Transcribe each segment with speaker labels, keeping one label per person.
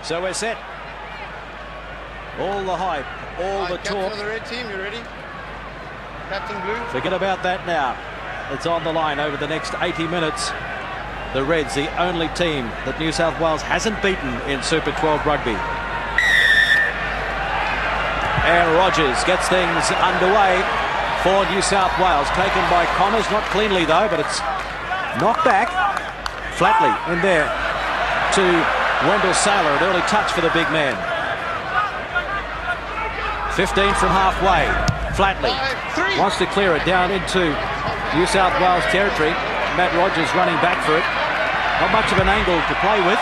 Speaker 1: So we're set. All the hype, all the talk.
Speaker 2: Captain of the red team, you ready? Captain Blue.
Speaker 1: Forget about that now. It's on the line over the next 80 minutes. The Reds, the only team that New South Wales hasn't beaten in Super 12 rugby. And Rogers gets things underway for New South Wales. Taken by Connors, not cleanly though, but it's knocked back. Flatley in there to Wendell Saylor. An early touch for the big man. 15 from halfway. Flatley wants to clear it down into New South Wales territory. Matt Rogers running back for it. Not much of an angle to play with.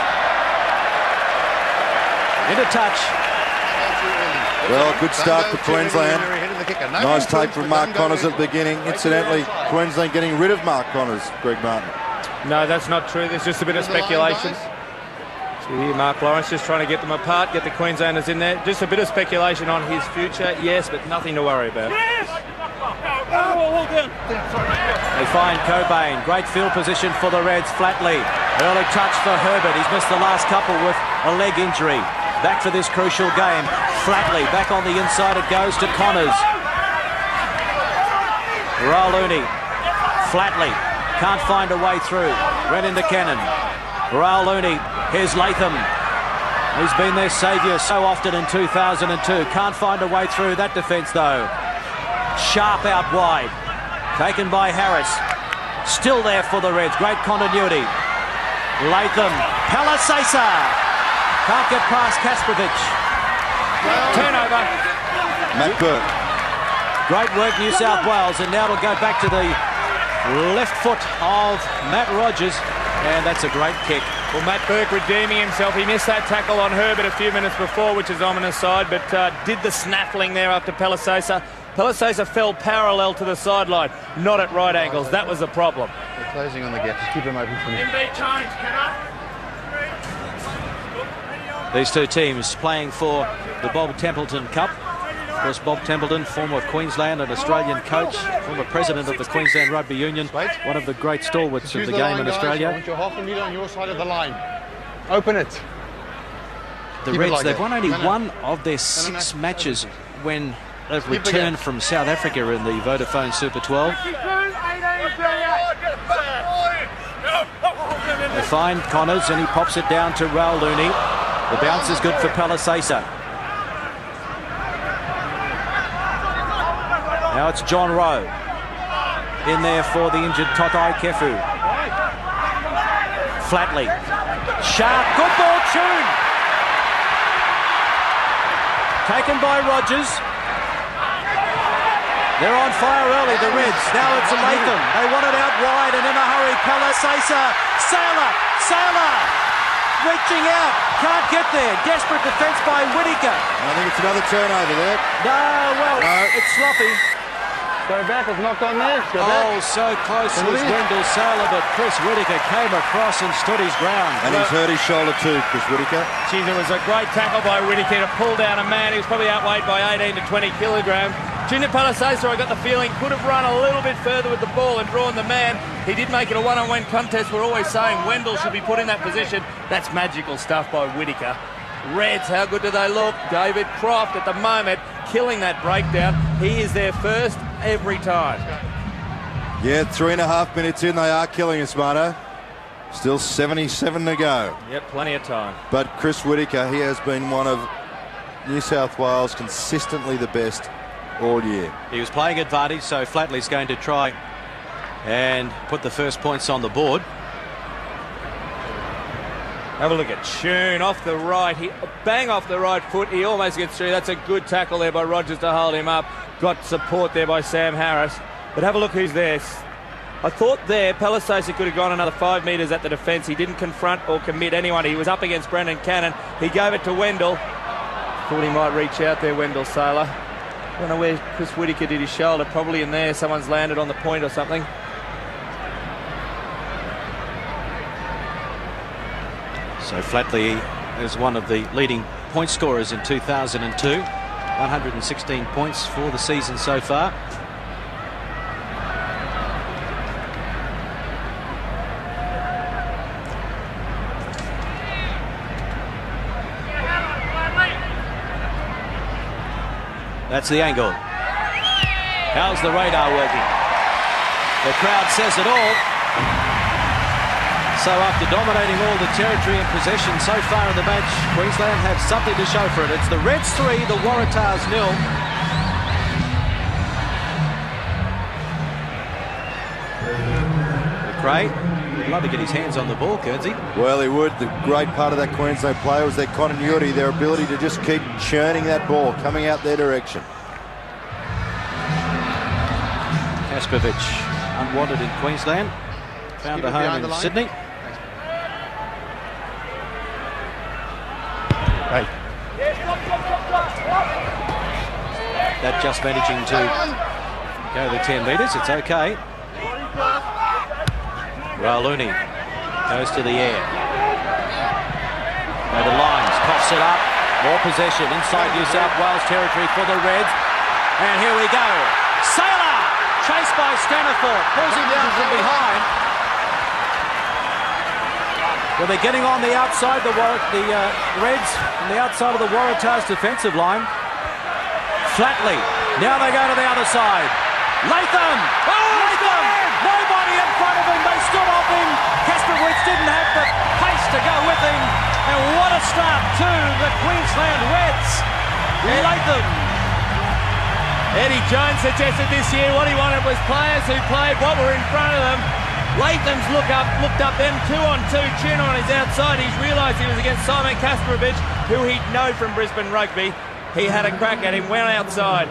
Speaker 1: Into touch.
Speaker 3: Well, good start for Queensland. Nice take from Mark Connors at the beginning. Incidentally, Queensland getting rid of Mark Connors, Greg Martin.
Speaker 4: No, that's not true. There's just a bit of speculation. So here, Mark Lawrence just trying to get them apart, get the Queenslanders in there. Just a bit of speculation on his future, yes, but nothing to worry about.
Speaker 1: They find Cobain. Great field position for the Reds. Flatley. Early touch for Herbert. He's missed the last couple with a leg injury. Back for this crucial game. Flatley back on the inside. It goes to Connors. Rauluni. Flatley can't find a way through. Ran into Cannon. Rauluni. Here's Latham. He's been their saviour so often in 2002. Can't find a way through that defence though. Sharp out wide. Taken by Harris. Still there for the Reds. Great continuity. Latham. Palisasa. Can't get past Kasprovic.
Speaker 4: Turnover.
Speaker 3: Matt Burke.
Speaker 1: Great work, New South Wales. And now it'll go back to the left foot of Matt Rogers. And that's a great kick.
Speaker 4: Well, Matt Burke redeeming himself. He missed that tackle on Herbert a few minutes before, which is ominous side, but did the snaffling there after Palisasa. Palisasa fell parallel to the sideline, not at right angles. That was the problem.
Speaker 2: They're closing on the gap. Just keep them open for me.
Speaker 1: These two teams playing for the Bob Templeton Cup. Of course, Bob Templeton, former Queensland and Australian coach, former president of the Queensland Rugby Union, one of the great stalwarts of the game in Australia.
Speaker 2: I want your half a metre on your side of the line. Open it.
Speaker 1: The Reds, they've won only one of their 6 matches when they've returned from South Africa in the Vodafone Super 12. They find Connors and he pops it down to Rauluni. The bounce is good for Palisasa. Now it's John Rowe in there for the injured Totai Kefu. Flatley. Sharp, good ball tune. Taken by Rogers. They're on fire early, the Reds. Now it's Latham. They want it out wide and in a hurry. Palisasa. Saylor. Reaching out. Can't get there. Desperate defence by Whittaker.
Speaker 3: I think it's another turnover there.
Speaker 1: No, it's sloppy.
Speaker 2: Go back, it's knocked on there.
Speaker 1: So close was Wendell Saylor, but Chris Whittaker came across and stood his ground.
Speaker 3: And he's hurt his shoulder too, Chris Whittaker.
Speaker 4: Geez, it was a great tackle by Whittaker to pull down a man. He was probably outweighed by 18 to 20 kilograms. Junior Palisasa, I got the feeling, could have run a little bit further with the ball and drawn the man. He did make it a one-on-one contest. We're always saying Wendell should be put in that position. That's magical stuff by Whittaker. Reds, how good do they look? David Croft at the moment killing that breakdown. He is there first every time.
Speaker 3: Yeah, 3.5 minutes in, they are killing us, Marto. Still 77 to go.
Speaker 4: Yep, plenty of time.
Speaker 3: But Chris Whittaker, he has been one of New South Wales consistently the best all year.
Speaker 1: He was playing advantage, so Flatley's going to try and put the first points on the board.
Speaker 4: Have a look at Tune off the right. He bang off the right foot. He almost gets through. That's a good tackle there by Rogers to hold him up. Got support there by Sam Harris. But have a look who's there. I thought there Palisasa could have gone another 5 metres at the defence. He didn't confront or commit anyone. He was up against Brendan Cannon. He gave it to Wendell. Thought he might reach out there, Wendell Saylor. I don't know where Chris Whittaker did his shoulder. Probably in there. Someone's landed on the point or something.
Speaker 1: So Flatley is one of the leading point scorers in 2002. 116 points for the season so far. That's the angle. How's the radar working? The crowd says it all. So after dominating all the territory and possession so far in the match, Queensland have something to show for it. It's the Reds 3, the Waratahs 0. McRae would love to get his hands on the ball, Guernsey.
Speaker 3: Well, he would. The great part of that Queensland play was their continuity, their ability to just keep churning that ball, coming out their direction.
Speaker 1: Kaspovic, unwanted in Queensland. Found a home in Sydney.
Speaker 2: Hey.
Speaker 1: That just managing to go the 10 metres. It's okay. Rauluni goes to the air. Over lines, coughs it up. More possession inside New South Wales territory for the Reds. And here we go. Sailor, chased by Staniforth, pulls him down from behind. Well, they're getting on the outside, the Reds, on the outside of the Waratahs defensive line. Flatley, now they go to the other side. Latham! Oh, Latham! Nobody in front of him, they stood off him. Kaspovic didn't have the pace to go with him. And what a start to the Queensland Reds. Latham.
Speaker 4: Eddie Jones suggested this year what he wanted was players who played what were in front of them. Latham's looked up them 2-on-2 tune on his outside. He's realised he was against Simon Kaspovic, who he'd know from Brisbane Rugby. He had a crack at him, went outside.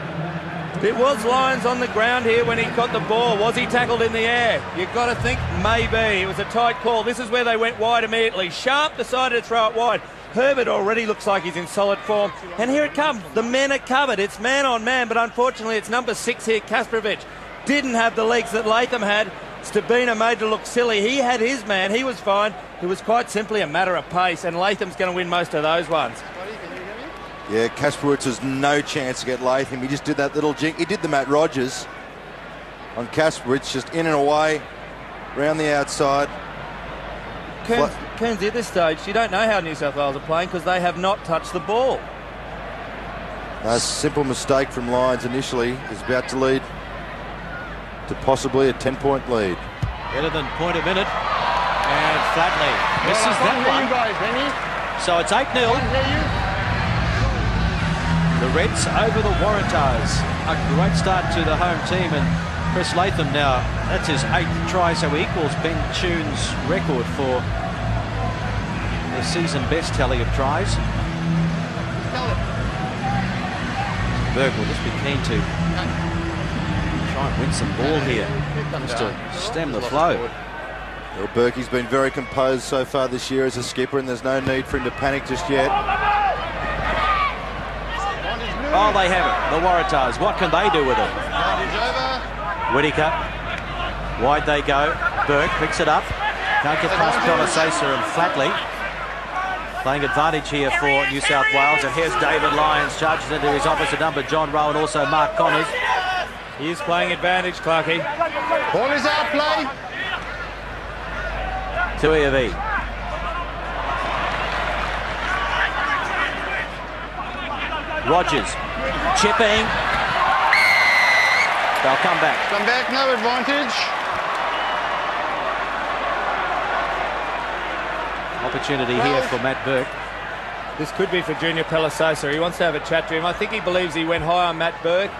Speaker 4: It was Lyons on the ground here when he got the ball. Was he tackled in the air? You've got to think maybe. It was a tight call. This is where they went wide immediately. Sharp decided to throw it wide. Herbert already looks like he's in solid form. And here it comes. The men are covered. It's man on man, but unfortunately it's number 6 here, Kaspovic. Didn't have the legs that Latham had. Stabina made to look silly. He had his man. He was fine. It was quite simply a matter of pace, and Latham's going to win most of those ones.
Speaker 3: Yeah, Kaspovic has no chance to get Latham. He just did that little jink. He did the Matt Rogers on Kaspovic, just in and away, round the outside.
Speaker 4: Kearns, at this stage, you don't know how New South Wales are playing because they have not touched the ball.
Speaker 3: A simple mistake from Lyons initially is about to lead to possibly a 10-point lead.
Speaker 1: Better than point a minute. And Flatley misses that one. So it's 8-0. The Reds over the Waratahs. A great start to the home team, and Chris Latham now, that's his 8th try, so he equals Ben Tune's record for the season best tally of tries. Burke will just be keen to try and win some ball here, just to stem the flow.
Speaker 3: Well, Berkey's been very composed so far this year as a skipper, and there's no need for him to panic just yet.
Speaker 1: Oh, they have it, the Waratahs. What can they do with it? Whittaker, wide they go. Burke picks it up. Can't get past Pelisasa and Flatley. Playing advantage here for New South Wales. And here's David Lyons, charges into his opposite number, John Rowe, and also Mark Connors.
Speaker 4: He is playing advantage, Clarkie.
Speaker 2: Ball is out, play.
Speaker 1: Tuiavi. Rogers, chipping. They'll come back.
Speaker 2: Come back, no advantage.
Speaker 1: Opportunity here for Matt Burke.
Speaker 4: This could be for Junior Pelisasa. He wants to have a chat to him. I think he believes he went high on Matt Burke.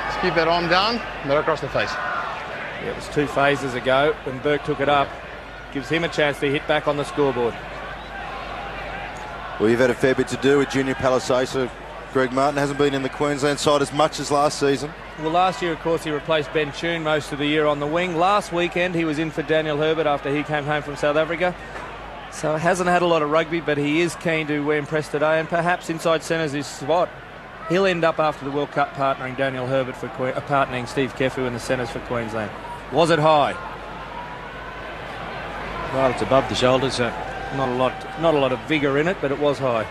Speaker 2: Let's keep that arm down, not across the face.
Speaker 4: Yeah, it was 2 phases ago when Burke took it up. Gives him a chance to hit back on the scoreboard.
Speaker 3: Well, you've had a fair bit to do with Junior Pelisasa. Greg Martin hasn't been in the Queensland side as much as last season.
Speaker 4: Well, last year, of course, he replaced Ben Tune most of the year on the wing. Last weekend, he was in for Daniel Herbert after he came home from South Africa. So hasn't had a lot of rugby, but he is keen to impress today, and perhaps inside centre's his spot. He'll end up after the World Cup partnering Daniel Herbert for partnering Steve Kefu in the centres for Queensland. Was it high?
Speaker 1: Well, it's above the shoulders.
Speaker 4: Not a lot of vigour in it, but it was high.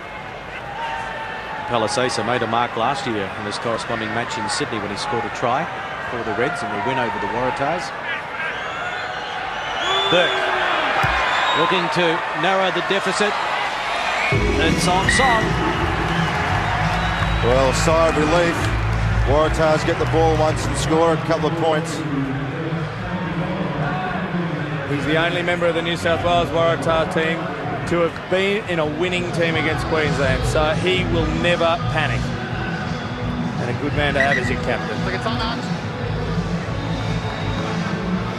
Speaker 1: Pelisasa made a mark last year in his corresponding match in Sydney when he scored a try for the Reds in the win over the Waratahs. Burke looking to narrow the deficit. It's on song.
Speaker 3: Well, sigh of relief. Waratahs get the ball once and score a couple of points.
Speaker 4: He's the only member of the New South Wales Waratah team to have been in a winning team against Queensland, so he will never panic. And a good man to have as your captain.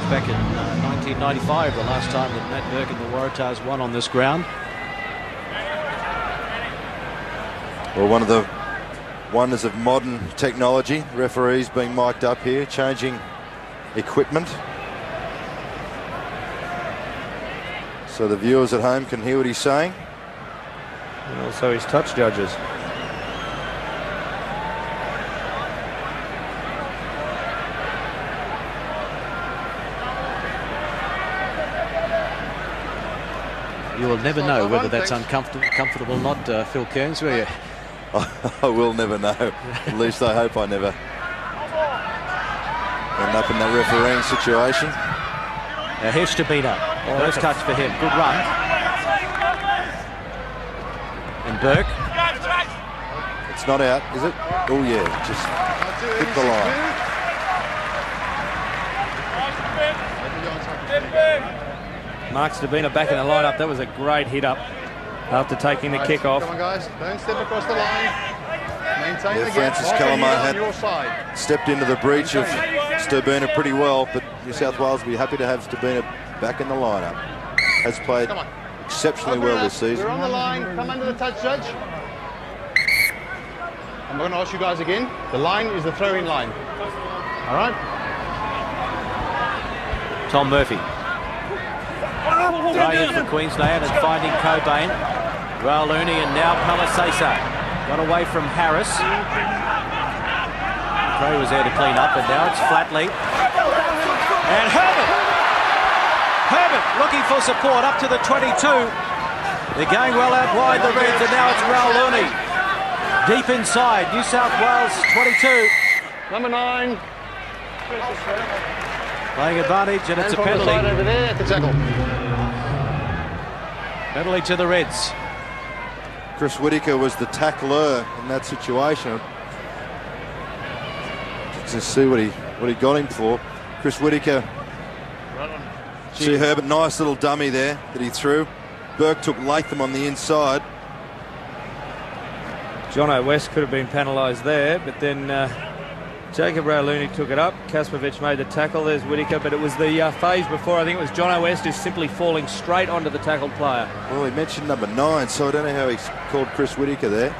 Speaker 1: Back in 1995, the last time that Matt Burke and the Waratahs won on this ground.
Speaker 3: Well, one of the wonders of modern technology, referees being mic'd up here, changing equipment, so the viewers at home can hear what he's saying.
Speaker 4: And also his touch judges.
Speaker 1: You will never know whether that's comfortable or not, Phil Kearns, will you?
Speaker 3: I will never know. At least I hope I never end up in that refereeing situation.
Speaker 1: Now here's Stabina. First touch for him. Good run. And Burke.
Speaker 3: It's not out, is it? Oh yeah, just hit the line.
Speaker 4: Mark Stabina back in the lineup. That was a great hit up after taking the kick off.
Speaker 2: Come on, guys. Don't step across the line. Maintain the gap.
Speaker 3: Francis Calamar had
Speaker 2: your side.
Speaker 3: stepped into the breach of Stabina pretty well, but New South Wales will be happy to have Stabina back in the lineup. Has played exceptionally well this season.
Speaker 2: We're on the line. Come under the touch, Judge. I'm going to ask you guys again. The line is the throwing line. All right?
Speaker 1: Tom Murphy. Throwing in for Queensland and finding Cobain. Rauluni and now Palisasa. Got away from Harris. Gray was there to clean up, and now it's Flatley. And Herbert! Herbert looking for support up to the 22. They're going well out wide, the Reds, and now it's Rauluni. Deep inside, New South Wales 22.
Speaker 2: Number 9.
Speaker 1: Playing advantage, and it's a penalty.
Speaker 2: Over there at the tackle.
Speaker 1: Penalty to the Reds.
Speaker 3: Chris Whittaker was the tackler in that situation. Just see what he got him for. Chris Whittaker. See Herbert, nice little dummy there that he threw. Burke took Latham on the inside.
Speaker 4: Jono West could have been penalised there, but then Jacob Rauluni took it up. Kaspovic made the tackle. There's Whittaker, but it was the phase before. I think it was Jono West who's simply falling straight onto the tackled player.
Speaker 3: Well, he mentioned number 9, so I don't know how he called Chris Whittaker there.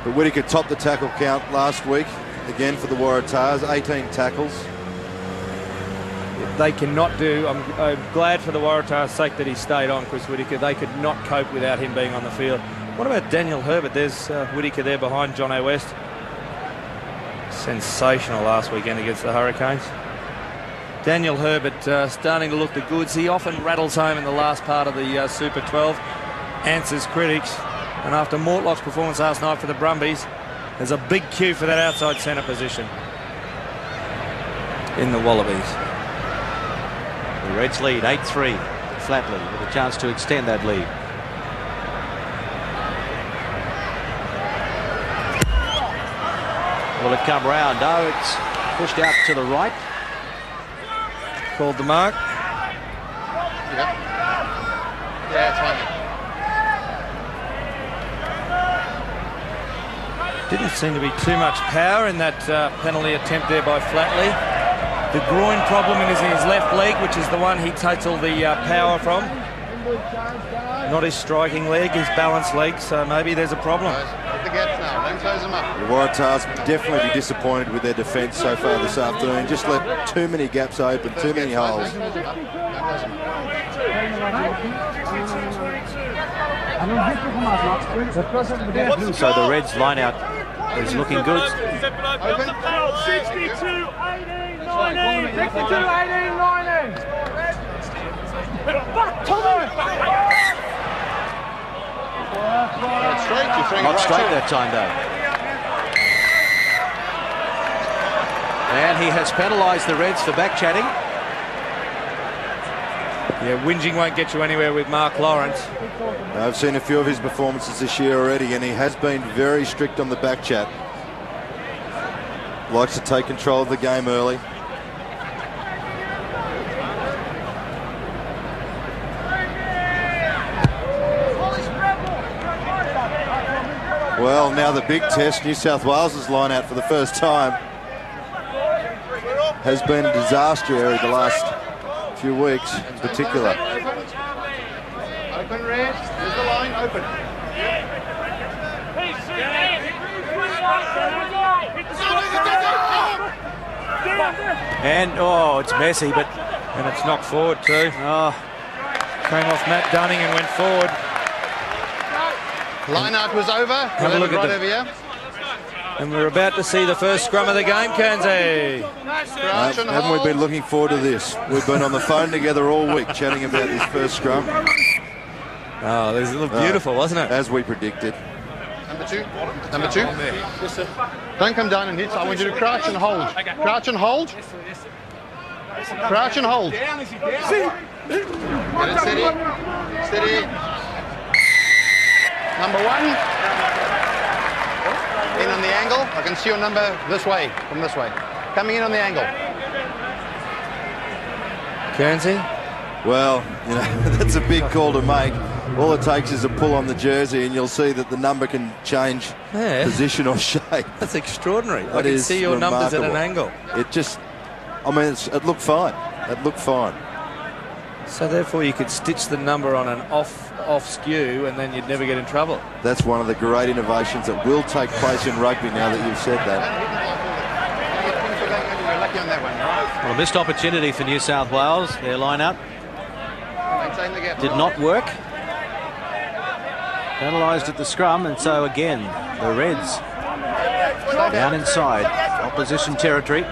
Speaker 3: But Whittaker topped the tackle count last week, again for the Waratahs, 18 tackles.
Speaker 4: They cannot do. I'm glad for the Waratahs' sake that he stayed on, Chris Whittaker. They could not cope without him being on the field. What about Daniel Herbert? There's Whittaker there behind Jono West. Sensational last weekend against the Hurricanes. Daniel Herbert starting to look the goods. He often rattles home in the last part of the Super 12, answers critics, and after Mortlock's performance last night for the Brumbies, there's a big cue for that outside centre position in the Wallabies.
Speaker 1: The Reds lead 8-3. Flatley with a chance to extend that lead. Will it come round? No, it's pushed out to the right.
Speaker 4: Called the mark.
Speaker 2: Yeah, it's fine.
Speaker 4: Didn't seem to be too much power in that penalty attempt there by Flatley. The groin problem is in his left leg, which is the one he takes all the power from. Not his striking leg, his balanced leg, so maybe there's a problem.
Speaker 2: Hit the gaps now, don't close them up.
Speaker 3: The Waratahs definitely be disappointed with their defence so far this afternoon. Just left too many gaps open, too many holes.
Speaker 1: So the Reds line out is looking good.
Speaker 2: Open.
Speaker 5: 62, 18, 19. 62, 18, 19.
Speaker 2: Straight, you're throwing
Speaker 1: Not
Speaker 2: right
Speaker 1: straight
Speaker 2: to
Speaker 1: that time, though. And he has penalised the Reds for back chatting.
Speaker 4: Yeah, whinging won't get you anywhere with Mark Lawrence.
Speaker 3: I've seen a few of his performances this year already, and he has been very strict on the back chat. Likes to take control of the game early. Well, now the big test, New South Wales' line out for the first time has been a disaster area the last few weeks in particular.
Speaker 2: Open, Red. There's the line, open.
Speaker 1: And, oh, it's messy, but...
Speaker 4: And it's knocked forward too.
Speaker 1: Oh,
Speaker 4: Came off Matt Dunning and went forward.
Speaker 2: Line out was over.
Speaker 4: Have a look at
Speaker 2: right
Speaker 4: the-
Speaker 2: over here.
Speaker 4: And we're about to see the first scrum of the game, Kearnsey.
Speaker 2: Crouch and
Speaker 3: Haven't we
Speaker 2: hold.
Speaker 3: been looking forward to this? We've been on the phone together all week chatting about this first scrum,
Speaker 4: Oh, this is beautiful, wasn't it?
Speaker 3: as we predicted.
Speaker 2: Number two. Number two. Don't come down and hit. I want you to crouch and hold. Crouch and hold. Crouch and hold. Get it steady. Steady. Number one. In on the angle. I can see your number this way, from this way. Coming in on the angle.
Speaker 4: Kearnsey.
Speaker 3: Well, you know, that's a big call to make. All it takes is a pull on the jersey and you'll see that the number can change
Speaker 4: Yeah.
Speaker 3: position or shape.
Speaker 4: That's extraordinary. I
Speaker 3: That
Speaker 4: can
Speaker 3: is
Speaker 4: see your numbers at an
Speaker 3: remarkable.
Speaker 4: angle.
Speaker 3: It just, I mean, it looked fine. It looked fine.
Speaker 4: So therefore you could stitch the number on an off skew and then you'd never get in trouble.
Speaker 3: That's one of the great innovations that will take place in rugby now that you've said that.
Speaker 2: You're lucky on that one, right?
Speaker 1: well, a missed opportunity for New South Wales. Their line-out
Speaker 2: Maintain the gap.
Speaker 1: did not work. Penalised at the scrum, and so again, the Reds down inside opposition territory.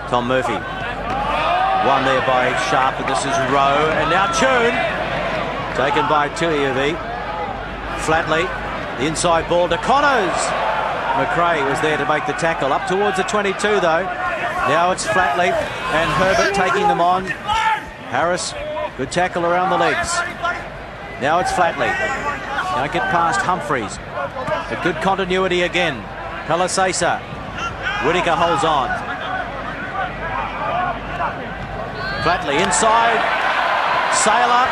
Speaker 1: Tom Murphy. Won there by Sharp, and this is Rowe. And now Tune. Taken by Tuiavi. Flatley. The inside ball to Connors. McRae was there to make the tackle. Up towards the 22 though. Now it's Flatley and Herbert taking them on. Harris, good tackle around the legs. Now it's Flatley. Can't get past Humphreys. But good continuity again. Palasasa. Whittaker holds on. Flatley inside. Sailor.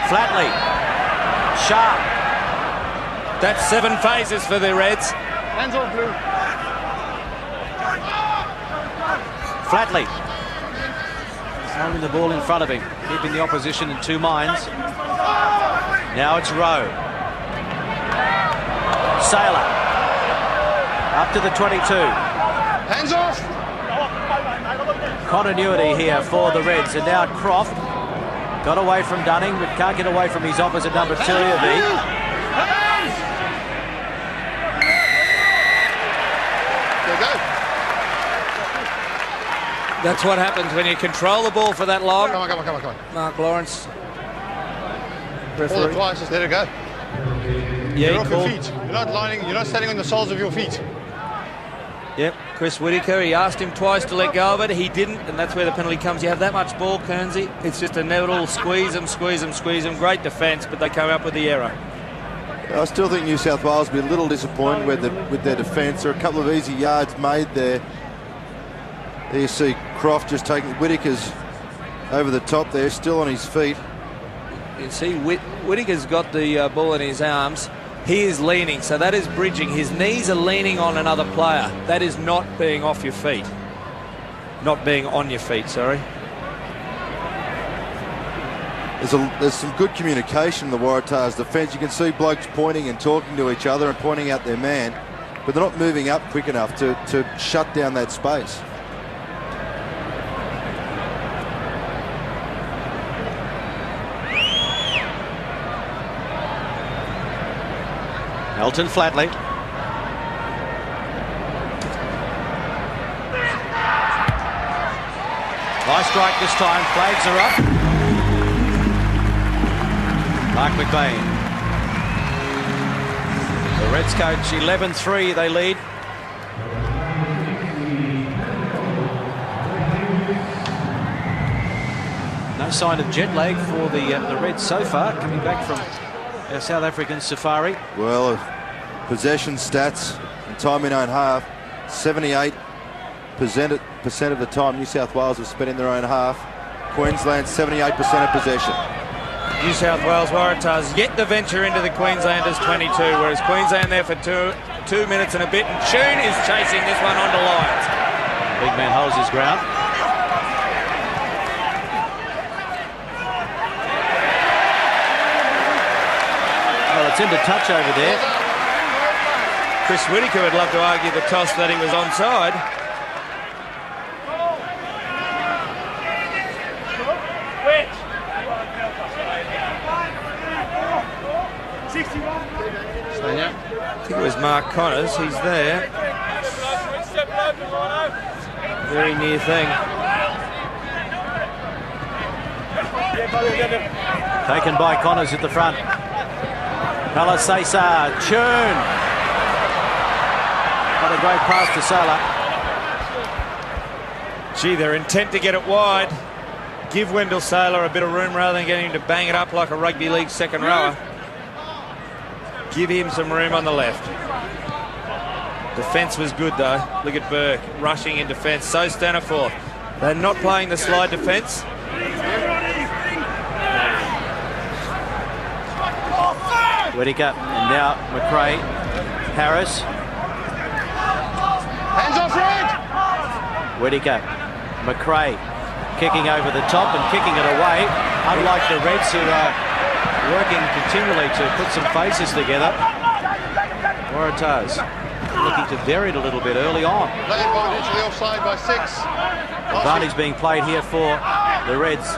Speaker 1: Flatley. Sharp.
Speaker 4: That's 7 phases for the Reds.
Speaker 2: Hands off, Blue.
Speaker 1: Flatley. Holding the ball in front of him. Keeping the opposition in two minds. Now it's Rowe. Sailor. Up to the 22.
Speaker 2: Hands off.
Speaker 1: Continuity here for the Reds. And now Croft got away from Dunning, but can't get away from his opposite number 2.
Speaker 4: That's what happens when you control the ball for that long.
Speaker 2: Come on.
Speaker 4: Mark Lawrence.
Speaker 2: Hold it
Speaker 4: Referee.
Speaker 2: twice, just let it go.
Speaker 4: Yeah,
Speaker 2: You're
Speaker 4: he
Speaker 2: off your
Speaker 4: called.
Speaker 2: feet. You're not standing on the soles of your feet.
Speaker 4: Yep, Chris Whittaker, he asked him twice to let go of it. He didn't, and that's where the penalty comes. You have that much ball, Kearnsey. It's just a little squeeze them. Great defence, but they come up with the error.
Speaker 3: I still think New South Wales will be a little disappointed with their defence. There are a couple of easy yards made there. There you see Croft just taking Whittaker's over the top there, still on his feet.
Speaker 4: You see Whittaker's got the ball in his arms. He is leaning, so that is bridging. His knees are leaning on another player. That is not being off your feet. Not being on your feet, sorry.
Speaker 3: There's some good communication in the Waratahs defence. You can see blokes pointing and talking to each other and pointing out their man, but they're not moving up quick enough to shut down that space.
Speaker 1: Elton Flatley. High strike this time. Flags are up. Mark McBain. The Reds coach 11-3 they lead. No sign of jet lag for the Reds so far, coming back from our South African safari.
Speaker 3: Well, possession stats and time in own half, 78% of the time New South Wales have spent in their own half. Queensland 78% of possession.
Speaker 4: New South Wales Waratahs yet to venture into the Queenslanders 22, whereas Queensland there for 2 minutes and a bit, and Tune is chasing this one onto Lyons.
Speaker 1: Big man holds his ground. Well, it's into touch over there.
Speaker 4: Chris Whittaker would love to argue the toss that he was onside. I think it was Mark Connors. He's there. Very near thing.
Speaker 1: Taken by Connors at the front. Palisasa, Tune. What a great pass to Sailor.
Speaker 4: Gee, they're intent to get it wide. Give Wendell Sailor a bit of room rather than getting him to bang it up like a rugby league second rower. Give him some room on the left. Defence was good though. Look at Burke rushing in defence. So Staniforth. They're not playing the slide defence.
Speaker 1: Whittaker, and now McRae. Harris.
Speaker 2: Hands off, Red!
Speaker 1: Whittaker. McRae kicking over the top and kicking it away. Unlike the Reds, who are working continually to put some faces together. Waratahs looking to vary it a little bit early on.
Speaker 2: Play advantage to the offside by 6.
Speaker 1: Advantage being played here for the Reds.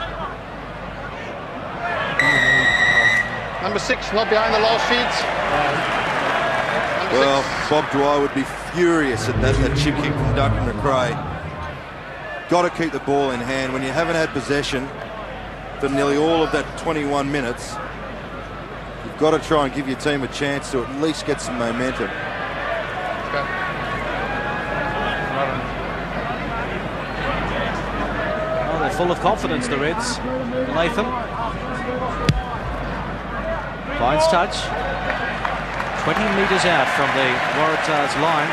Speaker 2: Number 6, not behind the last feeds.
Speaker 3: Well, Bob Dwyer would be furious at that chip kick from Duncan McRae. Got to keep the ball in hand. When you haven't had possession for nearly all of that 21 minutes, you've got to try and give your team a chance to at least get some momentum.
Speaker 1: Well, they're full of confidence, the Reds. Latham finds touch. 20 metres out from the Waratahs line.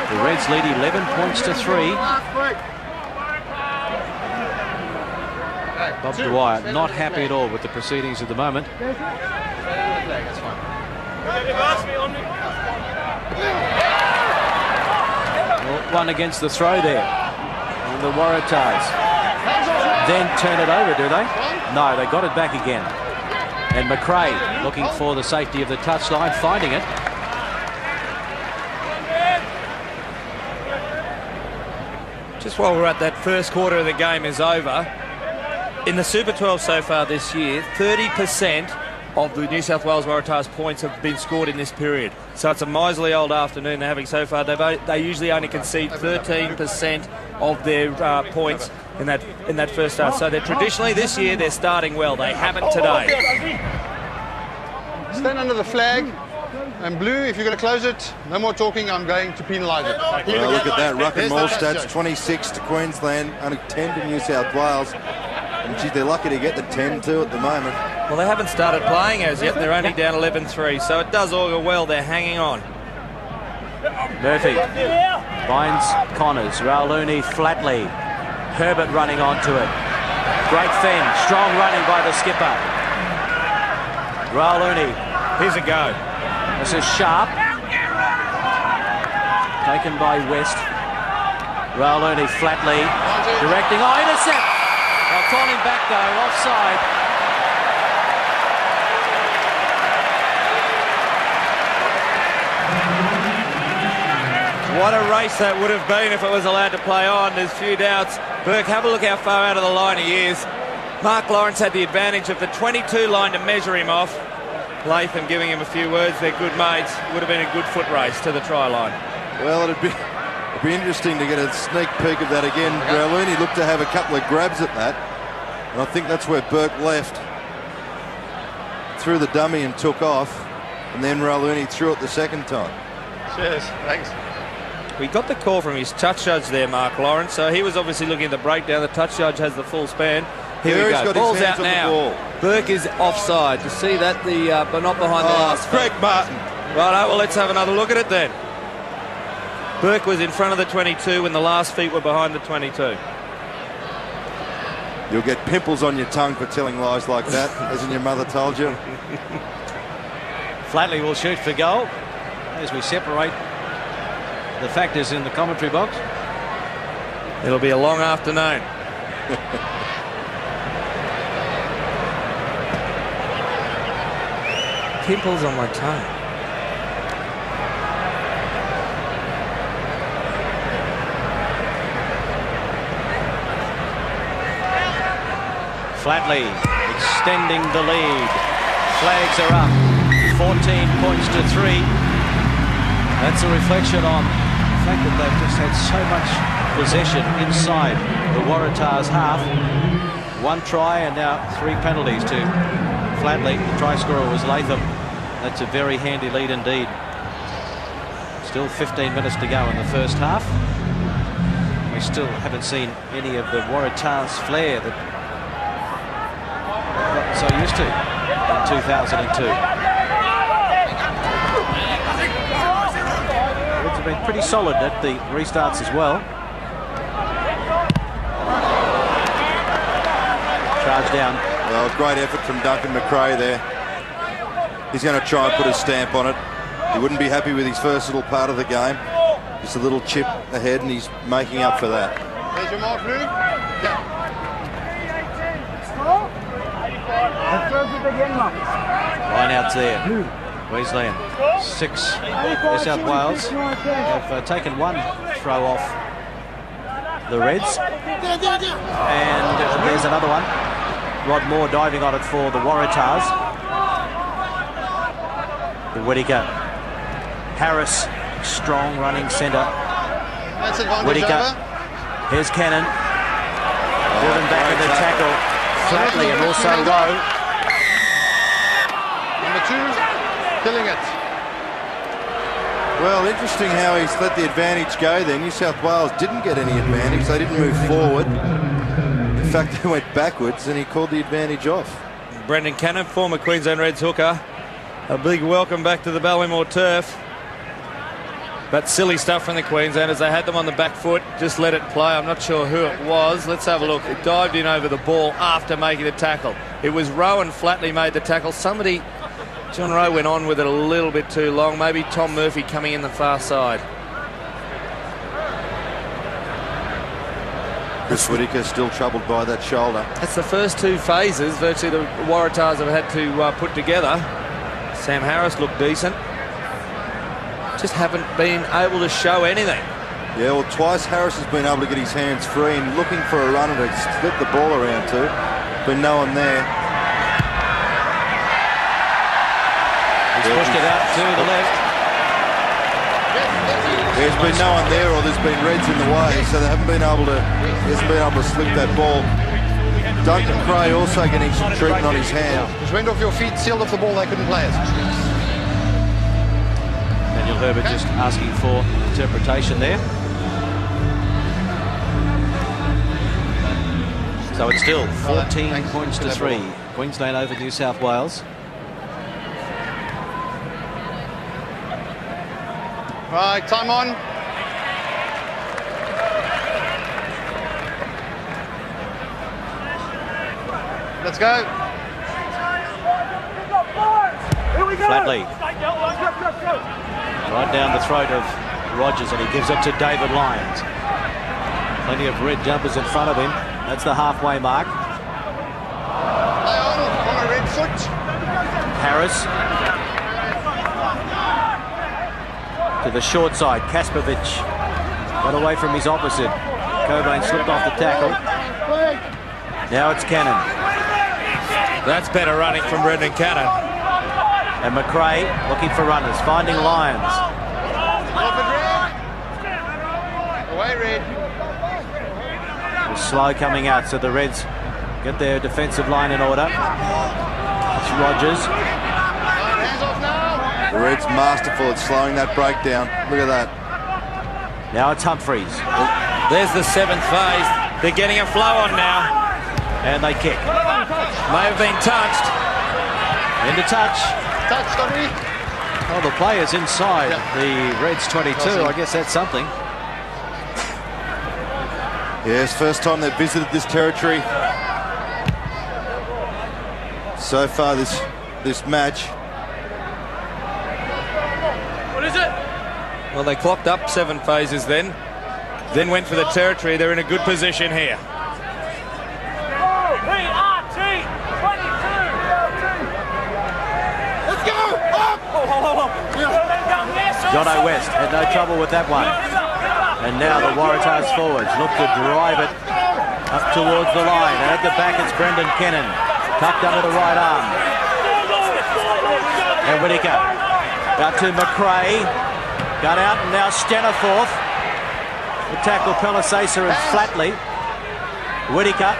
Speaker 1: The Reds lead 11 points to 3. Bob Dwyer not happy at all with the proceedings at the moment. Well, one against the throw there. And the Waratahs then turn it over, do they? No, they got it back again. And McRae looking for the safety of the touchline, finding it.
Speaker 4: Just while we're at that, first quarter of the game is over. In the Super 12 so far this year, 30% of the New South Wales Waratahs points have been scored in this period. So it's a miserly old afternoon they're having so far. They usually only concede 13% of their points in that first half. So they're traditionally this year they're starting well. They haven't today.
Speaker 2: Stand under the flag. And Blue, if you're going to close it, no more talking, I'm going to penalise it.
Speaker 3: Well, look at that. Ruck and Maul stats, 26 to Queensland, only 10 to New South Wales. And gee, they're lucky to get the 10 too at the moment.
Speaker 4: Well, they haven't started playing as yet. They're only down 11-3, so it does augur well. They're hanging on.
Speaker 1: Murphy finds Connors. Rauluni flatly. Herbert running onto it. Great fend. Strong running by the skipper. Rauluni.
Speaker 4: Here's a go.
Speaker 1: This is Sharp. Taken by West. Rauluni flatly. Directing. Oh, intercept! I'll call him back though. Offside.
Speaker 4: What a race that would have been if it was allowed to play on. There's few doubts. Burke, have a look how far out of the line he is. Mark Lawrence had the advantage of the 22 line to measure him off. Latham giving him a few words. They're good mates. Would have been a good foot race to the try line.
Speaker 3: Well, it'd be interesting to get a sneak peek of that again. Rauluni looked to have a couple of grabs at that. And I think that's where Burke left. Threw the dummy and took off. And then Rauluni threw it the second time.
Speaker 2: Cheers, thanks.
Speaker 4: We got the call from his touch judge there, Mark Lawrence, so he was obviously looking at the breakdown. The touch judge has the full span. Here we
Speaker 3: He's
Speaker 4: go.
Speaker 3: got his
Speaker 4: Ball's
Speaker 3: hands
Speaker 4: out
Speaker 3: on the
Speaker 4: now.
Speaker 3: ball.
Speaker 4: Burke is offside. You see that? But not behind the last.
Speaker 3: Greg Martin.
Speaker 4: Right, well, let's have another look at it then. Burke was in front of the 22 when the last feet were behind the 22.
Speaker 3: You'll get pimples on your tongue for telling lies like that, hasn't your mother told you?
Speaker 1: Flatley will shoot for goal as we separate the factors in the commentary box.
Speaker 4: It'll be a long afternoon. Pimples on my tongue.
Speaker 1: Flatley extending the lead. Flags are up. 14 points to 3. That's a reflection on the fact that they've just had so much possession inside the Waratahs half. 1 try and now 3 penalties to Flatley. The try scorer was Latham. That's a very handy lead indeed. Still 15 minutes to go in the first half. We still haven't seen any of the Waratahs flair that we've gotten so used to in 2002. Reds have been pretty solid at the restarts as well. Charge down.
Speaker 3: Well, great effort from Duncan McRae there. He's going to try and put a stamp on it. He wouldn't be happy with his first little part of the game. Just a little chip ahead, and he's making up for that.
Speaker 2: There's your mark, Lou.
Speaker 1: Line outs there. Queensland 6. New South Wales have taken 1 throw off the Reds. And there's another one. Rod Moore diving on it for the Waratahs. The Whittaker. Harris, strong running centre.
Speaker 2: That's advantage
Speaker 1: Whittaker.
Speaker 2: over.
Speaker 1: Here's Cannon. Driven back in the tackle. Flatley and also Rowe.
Speaker 2: Number 2, killing it.
Speaker 3: Well, interesting how he's let the advantage go there. New South Wales didn't get any advantage. They didn't move forward. In fact, they went backwards, and he called the advantage off.
Speaker 4: Brendan Cannon, former Queensland Reds hooker. A big welcome back to the Ballymore turf. But silly stuff from the Queenslanders. They had them on the back foot, just let it play. I'm not sure who it was. Let's have a look. It dived in over the ball after making the tackle. It was Rowe and Flatley made the tackle. Somebody, John Rowe went on with it a little bit too long. Maybe Tom Murphy coming in the far side.
Speaker 3: Chris Whittaker still troubled by that shoulder.
Speaker 4: That's the first 2 phases virtually the Waratahs have had to put together. Sam Harris looked decent. Just haven't been able to show anything.
Speaker 3: Yeah, well, twice Harris has been able to get his hands free and looking for a runner to slip the ball around to. But no one there.
Speaker 1: He's pushed it out to the left.
Speaker 3: There's been no one there, or there's been Reds in the way, so they haven't been able to. He hasn't been able to slip that ball. Duncan Cray also getting some treatment on his hand.
Speaker 2: Just went off your feet, sealed off the ball, they couldn't play it.
Speaker 1: Daniel Herbert just asking for interpretation there. So it's still 14 points to 3. Queensland over New South Wales.
Speaker 2: Right, time on. Let's go.
Speaker 1: Flatley. Right down the throat of Rogers, and he gives it to David Lyons. Plenty of red jumpers in front of him. That's the halfway mark.
Speaker 2: Play on a red foot.
Speaker 1: Harris. To the short side, Kaspovich got away from his opposite. Cobain slipped off the tackle. Now it's Cannon.
Speaker 4: That's better running from Brendan Cannon.
Speaker 1: And McRae looking for runners, finding Lyons.
Speaker 2: Off it, red. Away, red.
Speaker 1: It's slow coming out, so the Reds get their defensive line in order. It's Rogers.
Speaker 2: Hands off now.
Speaker 3: The Reds masterful at slowing that breakdown. Look at that.
Speaker 1: Now it's Humphreys.
Speaker 4: There's the 7th phase. They're getting a flow on now.
Speaker 1: And they kick.
Speaker 4: May have been touched.
Speaker 1: Into touch.
Speaker 2: Touch, Tommy.
Speaker 1: Oh, the player's inside the Reds 22.
Speaker 2: Awesome.
Speaker 1: I guess that's something.
Speaker 3: Yes, first time they've visited this territory so far this match.
Speaker 5: What is it?
Speaker 4: Well, they clocked up 7 phases then went for the territory. They're in a good position here.
Speaker 5: Let's go! Up!
Speaker 1: Jono West had no trouble with that one. And now the Waratahs forwards look to drive it up towards the line. And at the back it's Brendan Kennan, tucked under the right arm. And Whittaker out to McRae. Got out and now Staniforth. The tackle Pelisasa and Flatley. Whittaker.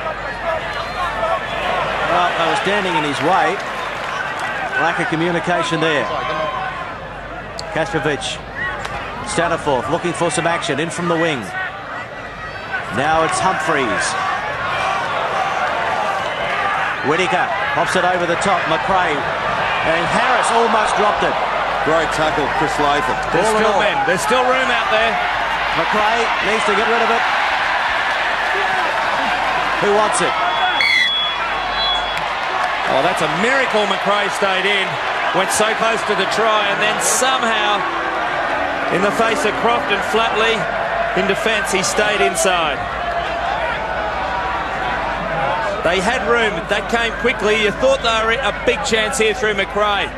Speaker 1: Well, they were standing in his way. Lack of communication there. Kastrovic. Staniforth looking for some action in from the wing. Now it's Humphreys. Whittaker pops it over the top. McRae and Harris almost dropped it.
Speaker 3: Great tackle, Chris Latham.
Speaker 4: There's still men. There's still room out there.
Speaker 1: McRae needs to get rid of it. Who wants it?
Speaker 4: Oh, that's a miracle. McRae stayed in. Went so close to the try, and then somehow, in the face of Croft and Flatley, in defence, he stayed inside. They had room. That came quickly. You thought they were a big chance here through McRae.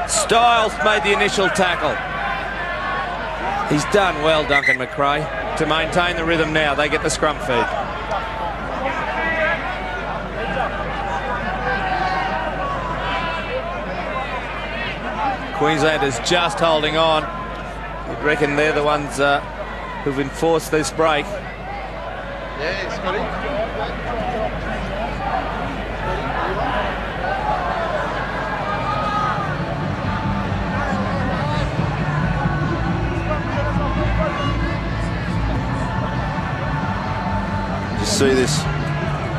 Speaker 4: Styles made the initial tackle. He's done well, Duncan McRae, to maintain the rhythm now. They get the scrum feed. Queensland is just holding on. I reckon they're the ones who've enforced this break.
Speaker 2: Yeah, Scotty.
Speaker 3: You see this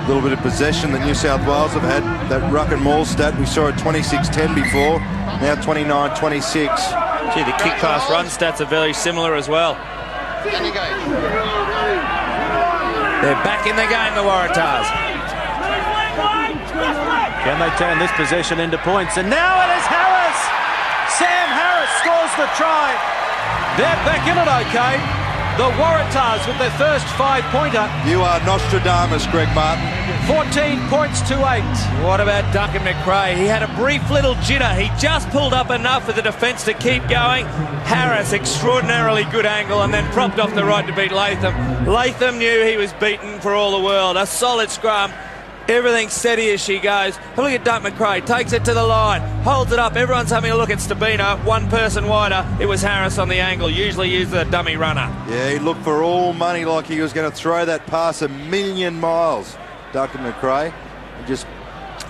Speaker 3: little bit of possession that New South Wales have had. That ruck and maul stat we saw at 26-10 before. Now 29-26.
Speaker 4: Gee, the kick pass run stats are very similar as well. They're back in the game, the Waratahs.
Speaker 1: Can they turn this possession into points? And now it is Harris! Sam Harris scores the try. They're back in it okay. The Waratahs with their first 5-pointer.
Speaker 3: You are Nostradamus, Greg Martin.
Speaker 1: 14 points to 8.
Speaker 4: What about Duncan McRae? He had a brief little jitter. He just pulled up enough for the defence to keep going. Harris, extraordinarily good angle, and then propped off the right to beat Latham. Latham knew he was beaten for all the world. A solid scrum. Everything steady as she goes. Look at Duncan McRae. Takes it to the line. Holds it up. Everyone's having a look at Stabino. One person wider. It was Harris on the angle. Usually uses a dummy runner.
Speaker 3: Yeah, he looked for all money like he was going to throw that pass a million miles. Duncan McRae. And just